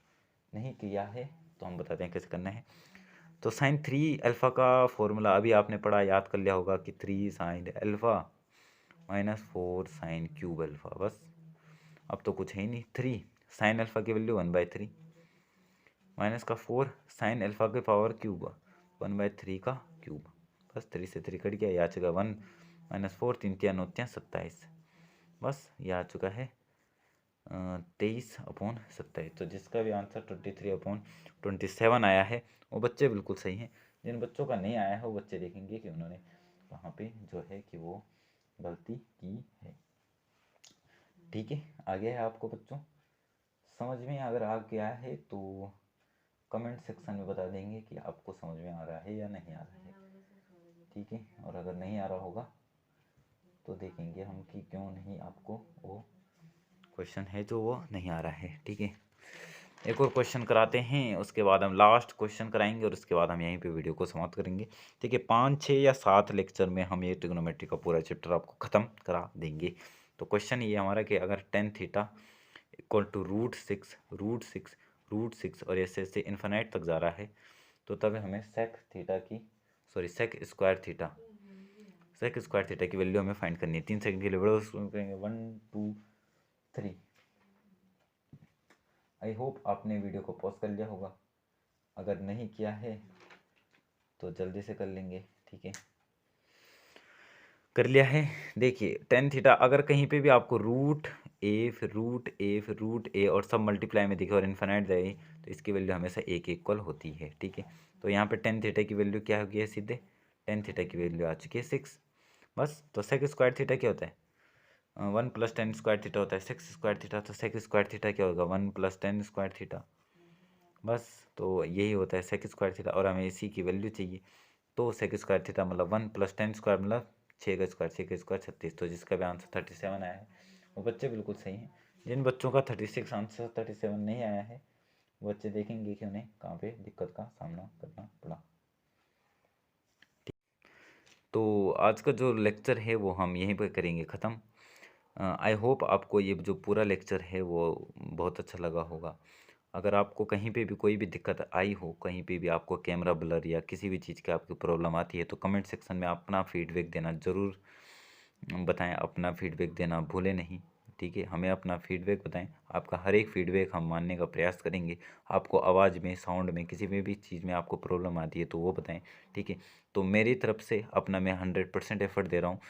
नहीं किया है तो हम बताते हैं कैसे करना है। तो साइन 3 अल्फ़ा का फॉर्मूला अभी आपने पढ़ा, याद कर लिया होगा कि 3 sine alpha minus 4 sine cube alpha, बस अब तो कुछ है ही नहीं। 3 साइन अल्फ़ा की वैल्यू 1/3 माइनस का 4 साइन अल्फ़ा के पावर क्यूब 1/3 का क्यूब, बस 3 से 3 कट गया, ये आ चुका 1 माइनस 4, 3 3 9 27, बस ये आ चुका है 23/27। तो जिसका भी आंसर 23/27 आया है वो बच्चे बिल्कुल सही हैं। जिन बच्चों का नहीं आया है वो बच्चे देखेंगे कि उन्होंने वहाँ पे जो है कि वो गलती की है। ठीक है, आगे है आपको बच्चों समझ में अगर आ गया है तो कमेंट सेक्शन में बता देंगे कि आपको समझ में आ रहा है या नहीं आ रहा है। ठीक है, और अगर नहीं आ रहा होगा तो देखेंगे हम कि क्यों नहीं आपको वो क्वेश्चन है जो वो नहीं आ रहा है। ठीक है, एक और क्वेश्चन कराते हैं, उसके बाद हम लास्ट क्वेश्चन कराएंगे और उसके बाद हम यहीं पे वीडियो को समाप्त करेंगे। ठीक है, 5 6 या 7 लेक्चर में हम ये ट्रिग्नोमेट्री का पूरा चैप्टर आपको ख़त्म करा देंगे। तो क्वेश्चन ये हमारा कि अगर tan theta equal to root six और ऐसे ऐसे इन्फिनाइट तक जा रहा है तो तब हमें सेक स्क्वायर थीटा की वैल्यू हमें फाइंड करनी है। 3 सेकंड के लिए बड़ो करेंगे, 1 2 3। आई होप आपने वीडियो को पॉज कर लिया होगा, अगर नहीं किया है तो जल्दी से कर लेंगे। ठीक है, कर लिया है। देखिए टेन थीटा अगर कहीं पे भी आपको रूट ए और सब मल्टीप्लाई में दिखे और इन्फिनाइट जाए तो इसकी वैल्यू हमेशा ए के इक्वल होती है। ठीक है, तो यहाँ पे टेन थीटा की वैल्यू क्या होगी है, सीधे टेन थीटा की वैल्यू आ चुकी है 6, बस। तो सेक स्क्वायर थीटा क्या होता है, 1 + 10 स्क्वायर थीटा होता है। सेक्स स्क्वायर थीटा, तो सेक स्क्वायर थीटा क्या होगा, 1 + 10 स्क्वायर थीटा, बस। तो यही होता है सेक स्क्वायर थीटा और हमें इसी की वैल्यू चाहिए। तो सेक स्क्वायर थीटा मतलब 1 + 10 स्क्वायर मतलब 6 का स्क्वायर 36। तो जिसका भी आंसर 37 आया है वो बच्चे बिल्कुल सही हैं। जिन बच्चों का 36 आंसर 37 नहीं आया है वो बच्चे देखेंगे कि उन्हें कहाँ पे दिक्कत का सामना करना पड़ा। तो आज का जो लेक्चर है वो हम यहीं पर करेंगे ख़त्म। आई होप आपको ये जो पूरा लेक्चर है वो बहुत अच्छा लगा होगा। अगर आपको कहीं पे भी कोई भी दिक्कत आई हो, कहीं पे भी आपको कैमरा ब्लर या किसी भी चीज़ की आपकी प्रॉब्लम आती है तो कमेंट सेक्शन में अपना फीडबैक देना ज़रूर बताएं, अपना फीडबैक देना भूलें नहीं। ठीक है, हमें अपना फीडबैक बताएं, आपका हर एक फीडबैक हम मानने का प्रयास करेंगे। आपको आवाज़ में, साउंड में, किसी में भी चीज़ में आपको प्रॉब्लम आती है तो वो बताएं। ठीक है, तो मेरी तरफ से अपना मैं 100% एफ़र्ट दे रहा हूँ,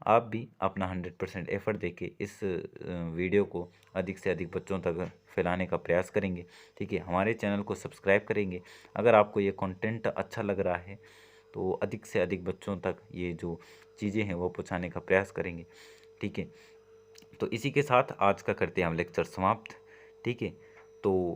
आप भी अपना 100% एफ़र्ट देके इस वीडियो को अधिक से अधिक बच्चों तक फैलाने का प्रयास करेंगे। ठीक है, हमारे चैनल को सब्सक्राइब करेंगे। अगर आपको ये कंटेंट अच्छा लग रहा है तो अधिक से अधिक बच्चों तक ये जो चीज़ें हैं वो पहुंचाने का प्रयास करेंगे। ठीक है, तो इसी के साथ आज का करते हैं हम लेक्चर समाप्त। ठीक है, तो